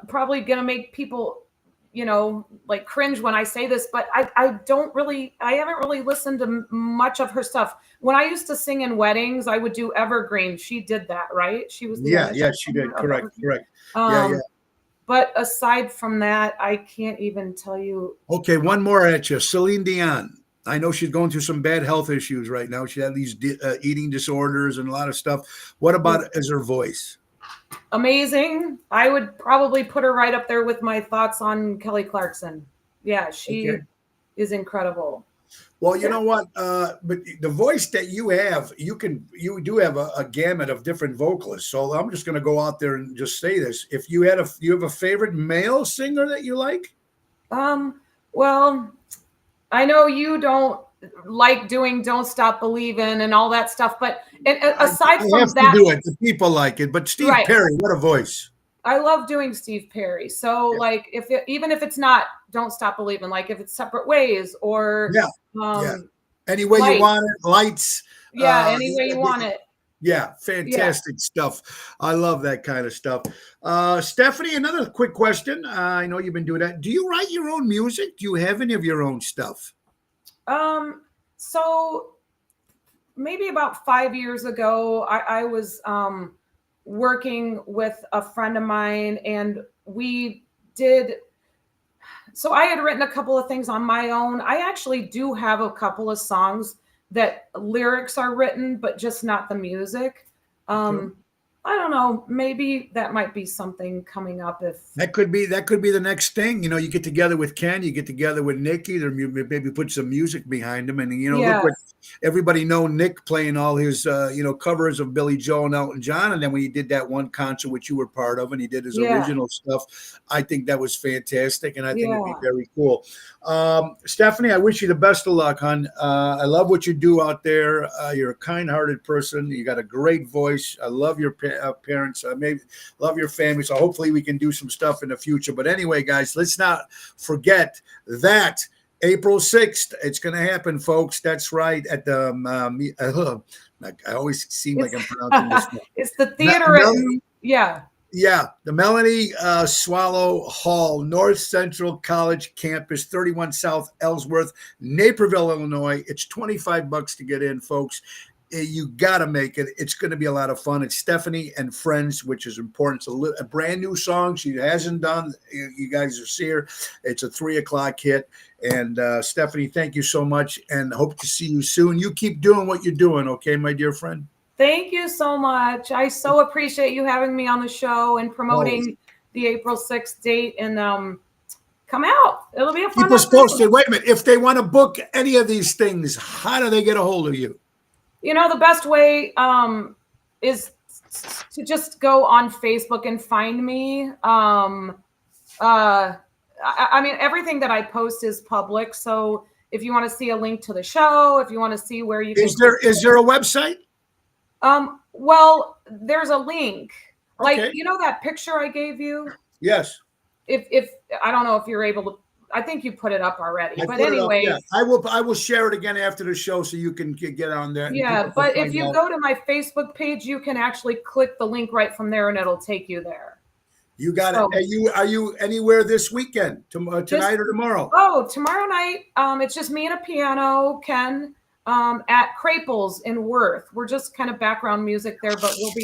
Speaker 2: Probably going to make people, like cringe when I say this, but I haven't really listened to much of her stuff. When I used to sing in weddings, I would do Evergreen. She did that, right? She was
Speaker 1: she did. Correct. Yeah.
Speaker 2: But aside from that, I can't even tell you.
Speaker 1: Okay, one more at you. Celine Dion. I know she's going through some bad health issues right now. She had these eating disorders and a lot of stuff. What about is her voice?
Speaker 2: Amazing. I would probably put her right up there with my thoughts on Kelly Clarkson. Yeah, she is incredible.
Speaker 1: Well, you know what? But the voice that you have, you do have a gamut of different vocalists. So I'm just going to go out there and just say this: if you have a favorite male singer that you like?
Speaker 2: Well, I know you don't like doing "Don't Stop Believing" and all that stuff, but aside from
Speaker 1: have
Speaker 2: that,
Speaker 1: to do it. The people like it. But Steve Perry, what a voice!
Speaker 2: I love doing Steve Perry. So like even if it's not "Don't Stop Believing," like if it's "Separate Ways" or
Speaker 1: any way you want it, lights.
Speaker 2: Any way you want it.
Speaker 1: Yeah, fantastic stuff. I love that kind of stuff. Stephanie, another quick question. I know you've been doing that. Do you write your own music? Do you have any of your own stuff?
Speaker 2: So maybe about 5 years ago, I was working with a friend of mine, and we did. So I had written a couple of things on my own. I actually do have a couple of songs that lyrics are written, but just not the music. I don't know. Maybe that might be something coming up. If
Speaker 1: that could be the next thing. You know, you get together with Ken, you get together with Nick, either maybe put some music behind him, and look what everybody know Nick playing all his covers of Billy Joel and Elton John, and then when he did that one concert which you were part of, and he did his original stuff, I think that was fantastic, and I think it'd be very cool. Stephanie, I wish you the best of luck, hon. I love what you do out there. You're a kind-hearted person. You got a great voice. I love your parents. I maybe love your family. So hopefully we can do some stuff in the future. But anyway, guys, let's not forget that April 6th, it's going to happen, folks. That's right. At the, I always seem like I'm pronouncing this wrong.
Speaker 2: It's the theater.
Speaker 1: Yeah, the Melanie Swallow Hall, North Central College campus, 31 South Ellsworth, Naperville, Illinois. It's $25 to get in, folks. You got to make it. It's going to be a lot of fun. It's Stephanie and Friends, which is important. It's a brand new song she hasn't done. You guys will see her. It's a 3:00 hit. And Stephanie, thank you so much, and hope to see you soon. You keep doing what you're doing, okay, my dear friend?
Speaker 2: Thank you so much. I so appreciate you having me on the show and promoting the April 6th date. And come out. It'll be a fun.
Speaker 1: Keep us posted. Wait a minute. If they want to book any of these things, how do they get a hold of you?
Speaker 2: The best way is to just go on Facebook and find me. I mean, everything that I post is public. So if you want to see a link to the show, if you want to see where you
Speaker 1: is there a website?
Speaker 2: Well, there's a link.
Speaker 1: Okay.
Speaker 2: Like, that picture I gave you?
Speaker 1: Yes.
Speaker 2: If I don't know if you're able to, I think you put it up already. But anyway,
Speaker 1: I will share it again after the show so you can get on there.
Speaker 2: Yeah, but if you go to my Facebook page, you can actually click the link right from there, and it'll take you there.
Speaker 1: You got it. Are you anywhere this weekend? Tonight or tomorrow?
Speaker 2: Oh, tomorrow night. It's just me and a piano, Ken, at Craples in Worth. We're just kind of background music there, but we'll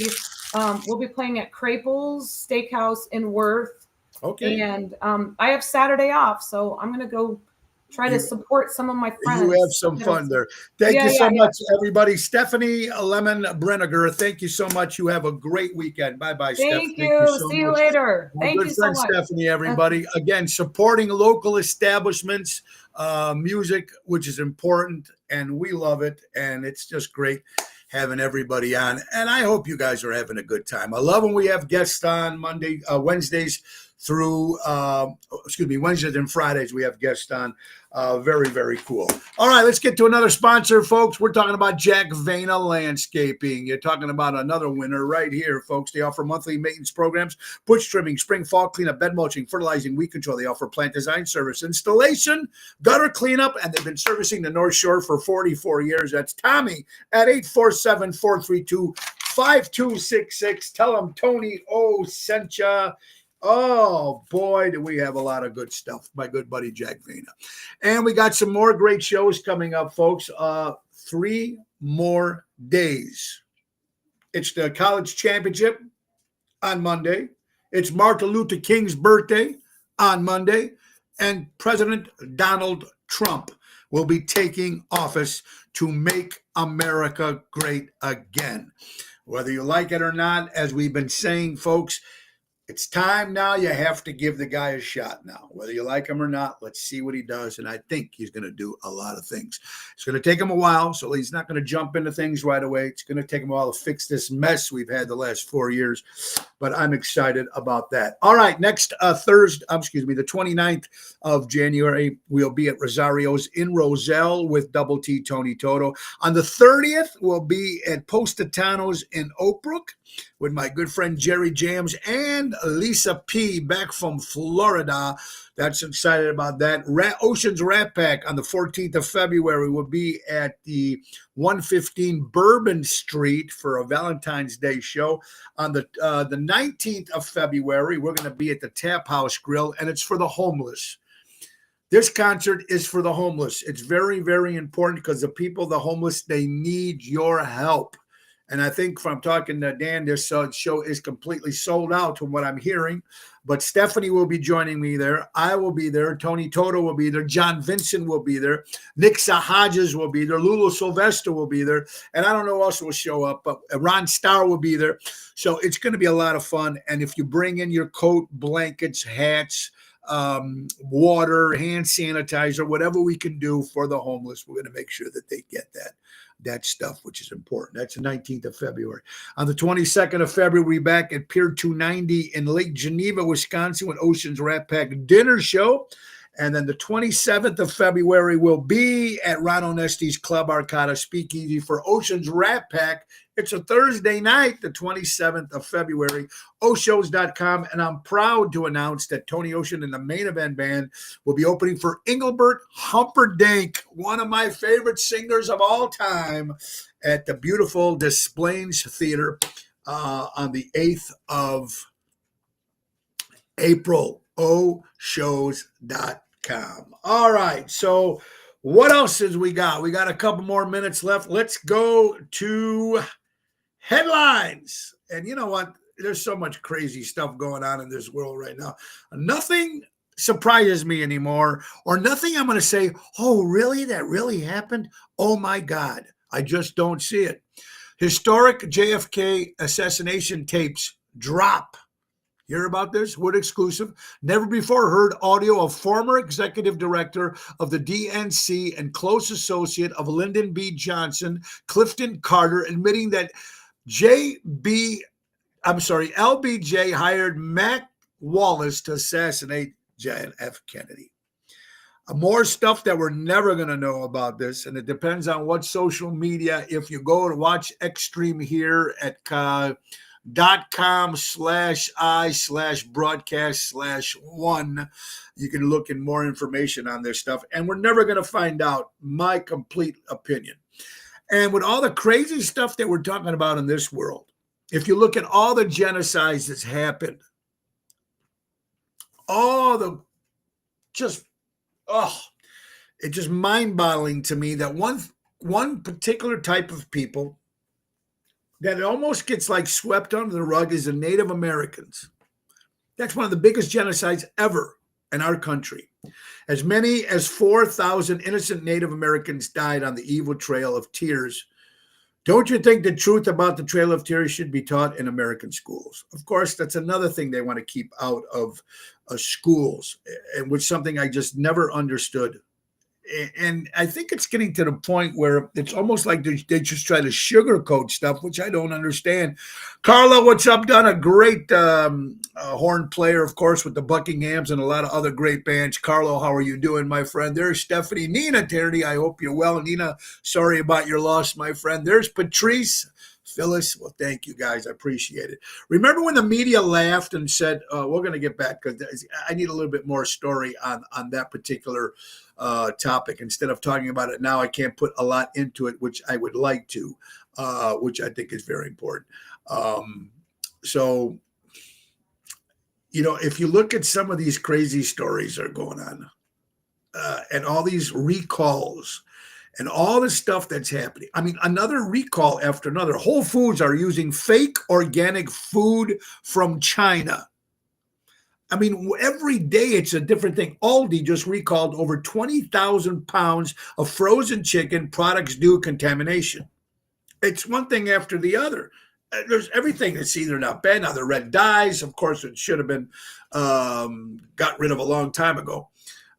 Speaker 2: be playing at Craples Steakhouse in Worth.
Speaker 1: Okay.
Speaker 2: And I have Saturday off, so I'm gonna go try to support some of my friends.
Speaker 1: You have some fun there. Thank you so much, everybody. Stephanie Lemon Brenniger, thank you so much. You have a great weekend. Bye-bye, Stephanie.
Speaker 2: Thank you. See you later. Thank you so much.
Speaker 1: Stephanie, everybody. Again, supporting local establishments, music, which is important, and we love it, and it's just great having everybody on. And I hope you guys are having a good time. I love when we have guests on Wednesdays through Wednesdays and Fridays we have guests on. Very, very cool. All right, let's get to another sponsor, folks. We're talking about Jack Vena Landscaping. You're talking about another winner right here, folks. They offer monthly maintenance programs, bush trimming, spring, fall cleanup, bed mulching, fertilizing, weed control. They offer plant design service, installation, gutter cleanup, and they've been servicing the North Shore for 44 years. That's Tommy at 847-432-5266. Tell them Tony O sent ya. Oh, boy, do we have a lot of good stuff. My good buddy, Jack Vena. And we got some more great shows coming up, folks. 3 more days. It's the college championship on Monday. It's Martin Luther King's birthday on Monday, and President Donald Trump will be taking office to make America great again. Whether you like it or not, as we've been saying, folks, it's time now. You have to give the guy a shot now. Whether you like him or not, let's see what he does. And I think he's going to do a lot of things. It's going to take him a while, so he's not going to jump into things right away. It's going to take him a while to fix this mess we've had the last 4 years. But I'm excited about that. All right, next Thursday, the 29th of January, we'll be at Rosario's in Roselle with Double T Tony Toto. On the 30th, we'll be at Positano's in Oak Brook with my good friend Jerry Jams and Lisa P. back from Florida. That's excited about that. Oceans Rat Pack on the 14th of February will be at the 115 Bourbon Street for a Valentine's Day show. On the 19th of February, we're going to be at the Tap House Grill, and it's for the homeless. This concert is for the homeless. It's very, very important because the people, the homeless, they need your help. And I think from talking to Dan, this show is completely sold out from what I'm hearing. But Stephanie will be joining me there. I will be there. Tony Toto will be there. John Vincent will be there. Nixa Hodges will be there. Lulu Sylvester will be there. And I don't know who else will show up, but Ron Starr will be there. So it's going to be a lot of fun. And if you bring in your coat, blankets, hats, water, hand sanitizer, whatever we can do for the homeless, we're going to make sure that they get that stuff, which is important. That's the 19th of February. On the 22nd of February, we're back at Pier 290 in Lake Geneva, Wisconsin with Ocean's Rat Pack dinner show. And then the 27th of February will be at Ron Onesti's Club Arcada Speakeasy for Ocean's Rat Pack. It's a Thursday night, the 27th of February, oshows.com. And I'm proud to announce that Tony Ocean and the Main Event Band will be opening for Engelbert Humperdinck, one of my favorite singers of all time, at the beautiful Des Plaines Theater on the 8th of April, oshows.com. All right, so what else has we got? We got a couple more minutes left. Let's go to headlines. And you know what? There's so much crazy stuff going on in this world right now. Nothing surprises me anymore, or nothing I'm going to say, oh, really? That really happened? Oh, my God. I just don't see it. Historic JFK assassination tapes drop. Hear about this? Wood exclusive. Never before heard audio of former executive director of the DNC and close associate of Lyndon B. Johnson, Clifton Carter, admitting that LBJ hired Mac Wallace to assassinate John F. Kennedy. More stuff that we're never going to know about this, and it depends on what social media. If you go to watch Extreme here at .com/I/broadcast/1. You can look in more information on this stuff. And we're never going to find out my complete opinion. And with all the crazy stuff that we're talking about in this world, if you look at all the genocides that's happened, it's just mind-boggling to me that one particular type of people that it almost gets like swept under the rug is the Native Americans. That's one of the biggest genocides ever in our country. As many as 4,000 innocent Native Americans died on the evil Trail of Tears. Don't you think the truth about the Trail of Tears should be taught in American schools? Of course, that's another thing they want to keep out of schools, and which something I just never understood. And I think it's getting to the point where it's almost like they just try to sugarcoat stuff, which I don't understand. Carla, what's up? Done a great horn player, of course, with the Buckinghams and a lot of other great bands. Carlo, how are you doing, my friend? There's Stephanie. Nina Tierney, I hope you're well. Nina, sorry about your loss, my friend. There's Patrice. Phyllis, well, thank you guys. I appreciate it. Remember when the media laughed and said, we're going to get back because I need a little bit more story on that particular topic. Instead of talking about it now, I can't put a lot into it, which I would like to, which I think is very important. So, if you look at some of these crazy stories that are going on and all these recalls, and all the stuff that's happening. I mean, another recall after another. Whole Foods are using fake organic food from China. I mean, every day it's a different thing. Aldi just recalled over 20,000 pounds of frozen chicken products due to contamination. It's one thing after the other. There's everything that's either not bad. Now, the red dyes, of course, it should have been got rid of a long time ago.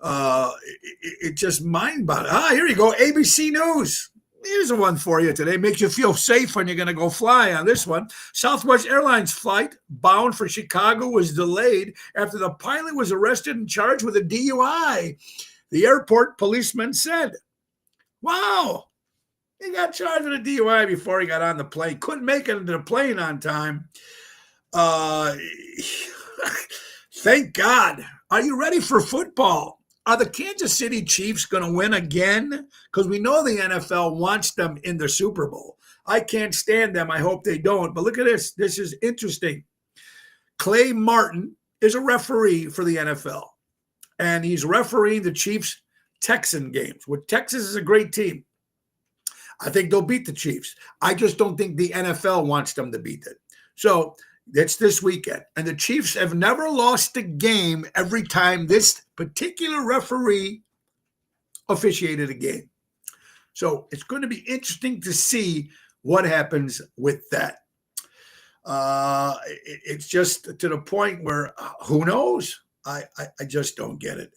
Speaker 1: It just mind-boggling. Here you go, ABC News. Here's a one for you today. Makes you feel safe when you're going to go fly on this one. Southwest Airlines flight bound for Chicago was delayed after the pilot was arrested and charged with a DUI. The airport policeman said, wow, he got charged with a DUI before he got on the plane. Couldn't make it into the plane on time. Thank God. Are you ready for football? Are the Kansas City Chiefs going to win again? Because we know the NFL wants them in the Super Bowl. I can't stand them. I hope they don't. But look at this. This is interesting. Clay Martin is a referee for the NFL, and he's refereeing the Chiefs-Texan games, which Texas is a great team. I think they'll beat the Chiefs. I just don't think the NFL wants them to beat it. So it's this weekend. And the Chiefs have never lost a game every time this particular referee officiated a game. So it's going to be interesting to see what happens with that. It's just to the point where who knows? I just don't get it.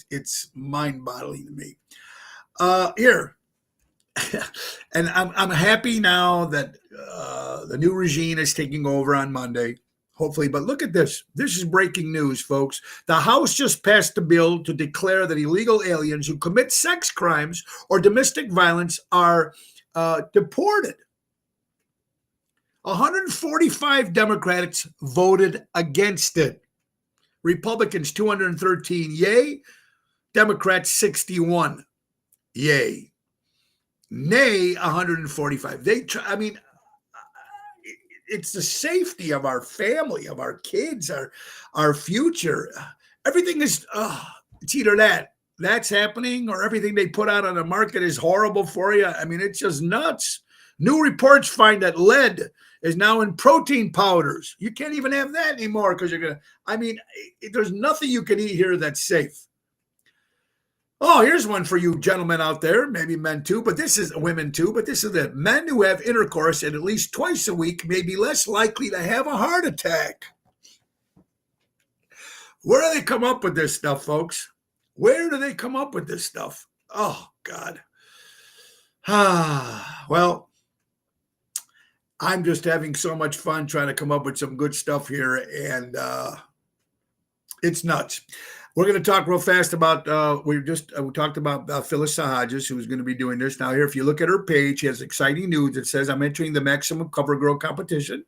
Speaker 1: It's mind-boggling to me. Here. And I'm happy now that the new regime is taking over on Monday, hopefully. But look at this. This is breaking news, folks. The House just passed a bill to declare that illegal aliens who commit sex crimes or domestic violence are deported. 145 Democrats voted against it. Republicans 213 yay, Democrats 61 yay. Nay, 145. It's the safety of our family, of our kids, our future. Everything is, it's either that's happening, or everything they put out on the market is horrible for you. I mean, it's just nuts. New reports find that lead is now in protein powders. You can't even have that anymore because there's nothing you can eat here that's safe. Oh, here's one for you gentlemen out there, maybe men too, but this is women too, but this is it. Men who have intercourse at least twice a week may be less likely to have a heart attack. Where do they come up with this stuff, folks? Where do they come up with this stuff? Oh, God. Well, I'm just having so much fun trying to come up with some good stuff here, and it's nuts. We're going to talk real fast about, we talked about Phyllis Hodges, who's going to be doing this. Now here, if you look at her page, she has exciting news. It says, I'm entering the Maximum Cover Girl competition,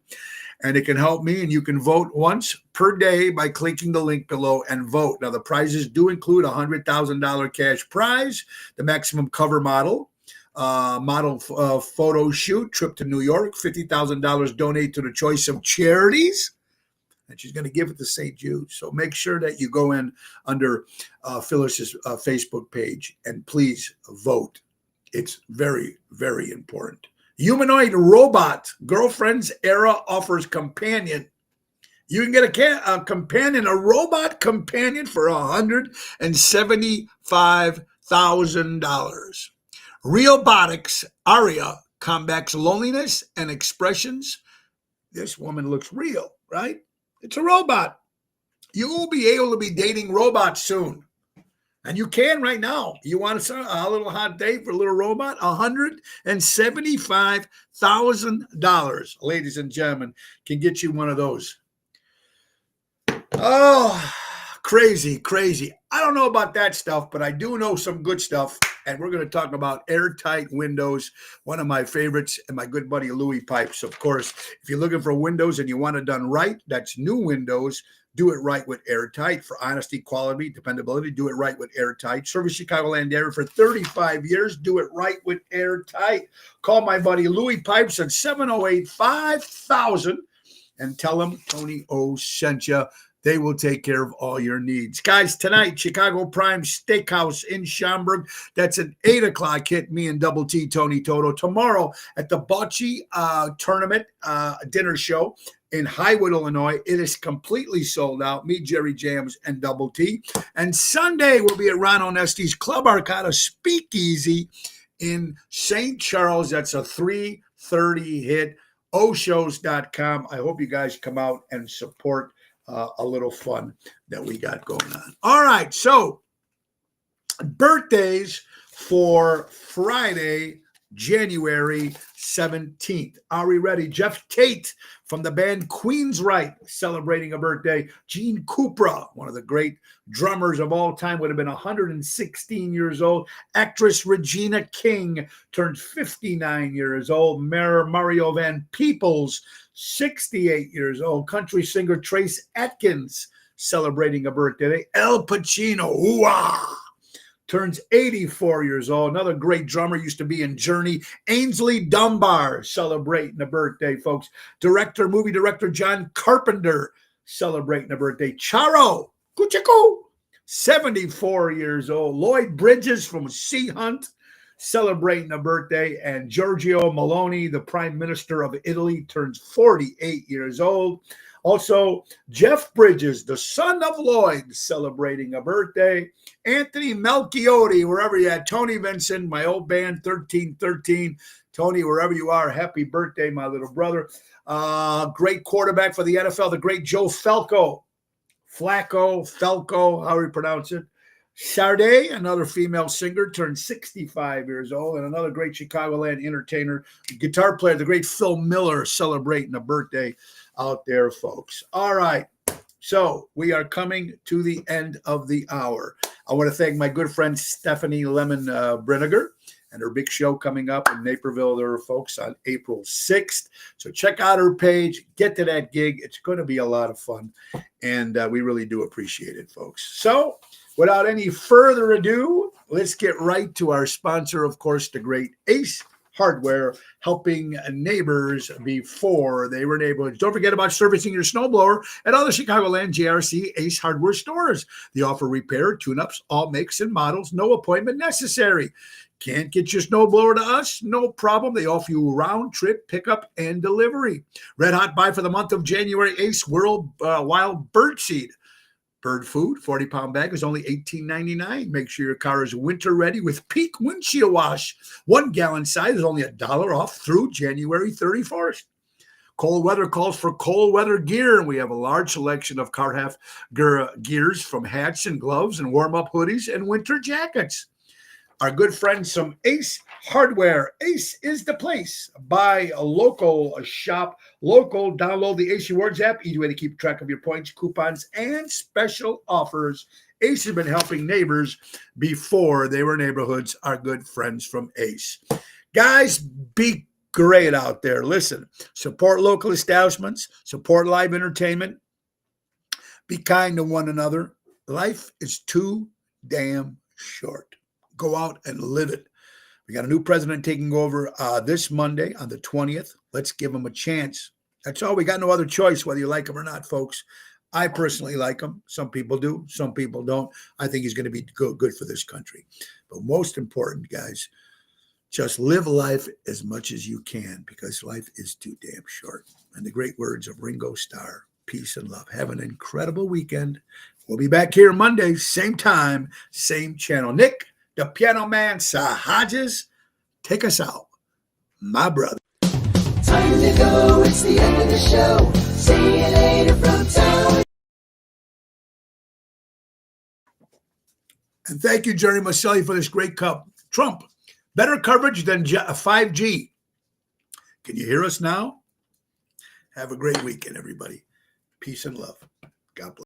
Speaker 1: and it can help me, and you can vote once per day by clicking the link below and vote. Now, the prizes do include a $100,000 cash prize, the Maximum Cover model photo shoot, trip to New York, $50,000 donate to the choice of charities. And she's going to give it to St. Jude. So make sure that you go in under Phyllis's Facebook page and please vote. It's very, very important. Humanoid robot girlfriend's era offers companion. You can get a companion, a robot companion for $175,000. Realbotics Aria combats loneliness and expressions. This woman looks real, right? It's a robot. You will be able to be dating robots soon. And you can right now. You want a little hot date for a little robot? $175,000, ladies and gentlemen, can get you one of those. Oh, crazy, crazy. I don't know about that stuff, but I do know some good stuff. And we're going to talk about airtight windows, one of my favorites, and my good buddy Louis Pipes. Of course, if you're looking for windows and you want it done right, that's new windows. Do it right with Airtight for honesty, quality, dependability. Do it right with Airtight. Service Chicagoland area for 35 years. Do it right with Airtight. Call my buddy Louis Pipes at 708-5000 and tell him Tony O sent you. They will take care of all your needs. Guys, tonight, Chicago Prime Steakhouse in Schaumburg. That's an 8 o'clock hit, me and Double T, Tony Toto. Tomorrow at the Bocce Tournament dinner show, in Highwood, Illinois. It is completely sold out. Meet Jerry Jams and Double T. And Sunday, we'll be at Ron Onesti's Club Arcada Speakeasy in St. Charles. That's a 3:30 hit. Oshows.com. I hope you guys come out and support a little fun that we got going on. All right, so birthdays for Friday, January 17th. Are we ready? Jeff Tate from the band Queensryche celebrating a birthday. Gene Krupa, one of the great drummers of all time, would have been 116 years old. Actress Regina King turned 59 years old. Mayor Mario Van Peebles, 68 years old. Country singer Trace Atkins celebrating a birthday. Al Pacino, ooh-ah, turns 84 years old. Another great drummer, used to be in Journey. Ainsley Dunbar celebrating a birthday, folks. Movie director John Carpenter celebrating a birthday. Charo Kuchiku, 74 years old. Lloyd Bridges from Sea Hunt celebrating a birthday. And Giorgio Meloni, the Prime Minister of Italy, turns 48 years old. Also, Jeff Bridges, the son of Lloyd, celebrating a birthday. Anthony Melchiori, wherever you're at. Tony Vincent, my old band, 1313. Tony, wherever you are, happy birthday, my little brother. Great quarterback for the NFL, the great Joe Falco. Falco, how do you pronounce it? Sade, another female singer, turned 65 years old. And another great Chicagoland entertainer, guitar player, the great Phil Miller, celebrating a birthday out there, folks. All right. So we are coming to the end of the hour. I want to thank my good friend Stephanie Lemon Brinegar and her big show coming up in Naperville there, folks, on April 6th. So check out her page. Get to that gig. It's going to be a lot of fun. And we really do appreciate it, folks. So without any further ado, let's get right to our sponsor, of course, the great Ace Hardware, helping neighbors before they were neighborhoods. Don't forget about servicing your snowblower at all the Chicagoland JRC Ace Hardware stores. They offer repair, tune-ups, all makes and models, no appointment necessary. Can't get your snowblower to us? No problem. They offer you round trip pickup and delivery. Red hot buy for the month of January, Ace World Wild Birdseed. Bird food, 40-pound bag is only $18.99. Make sure your car is winter ready with Peak Windshield Wash. 1 gallon size is only $1 off through January 31st. Cold weather calls for cold weather gear, and we have a large selection of Carhartt gears, from hats and gloves and warm-up hoodies and winter jackets. Our good friends from Ace Hardware. Ace is the place. Buy a local, shop local. Download the Ace Rewards app. Easy way to keep track of your points, coupons, and special offers. Ace has been helping neighbors before they were neighborhoods. Our good friends from Ace. Guys, be great out there. Listen, support local establishments. Support live entertainment. Be kind to one another. Life is too damn short. Go out and live it. We got a new president taking over this Monday on the 20th. Let's give him a chance. That's all. We got no other choice, whether you like him or not, folks. I personally like him. Some people do. Some people don't. I think he's going to be good for this country. But most important, guys, just live life as much as you can, because life is too damn short. And the great words of Ringo Starr, peace and love. Have an incredible weekend. We'll be back here Monday, same time, same channel. Nick, the piano man, Hodges, take us out, my brother.
Speaker 3: Time to go, it's the end of the show. See you later from town.
Speaker 1: And thank you, Jerry Maselli, for this great cup. Trump, better coverage than 5G. Can you hear us now? Have a great weekend, everybody. Peace and love. God bless.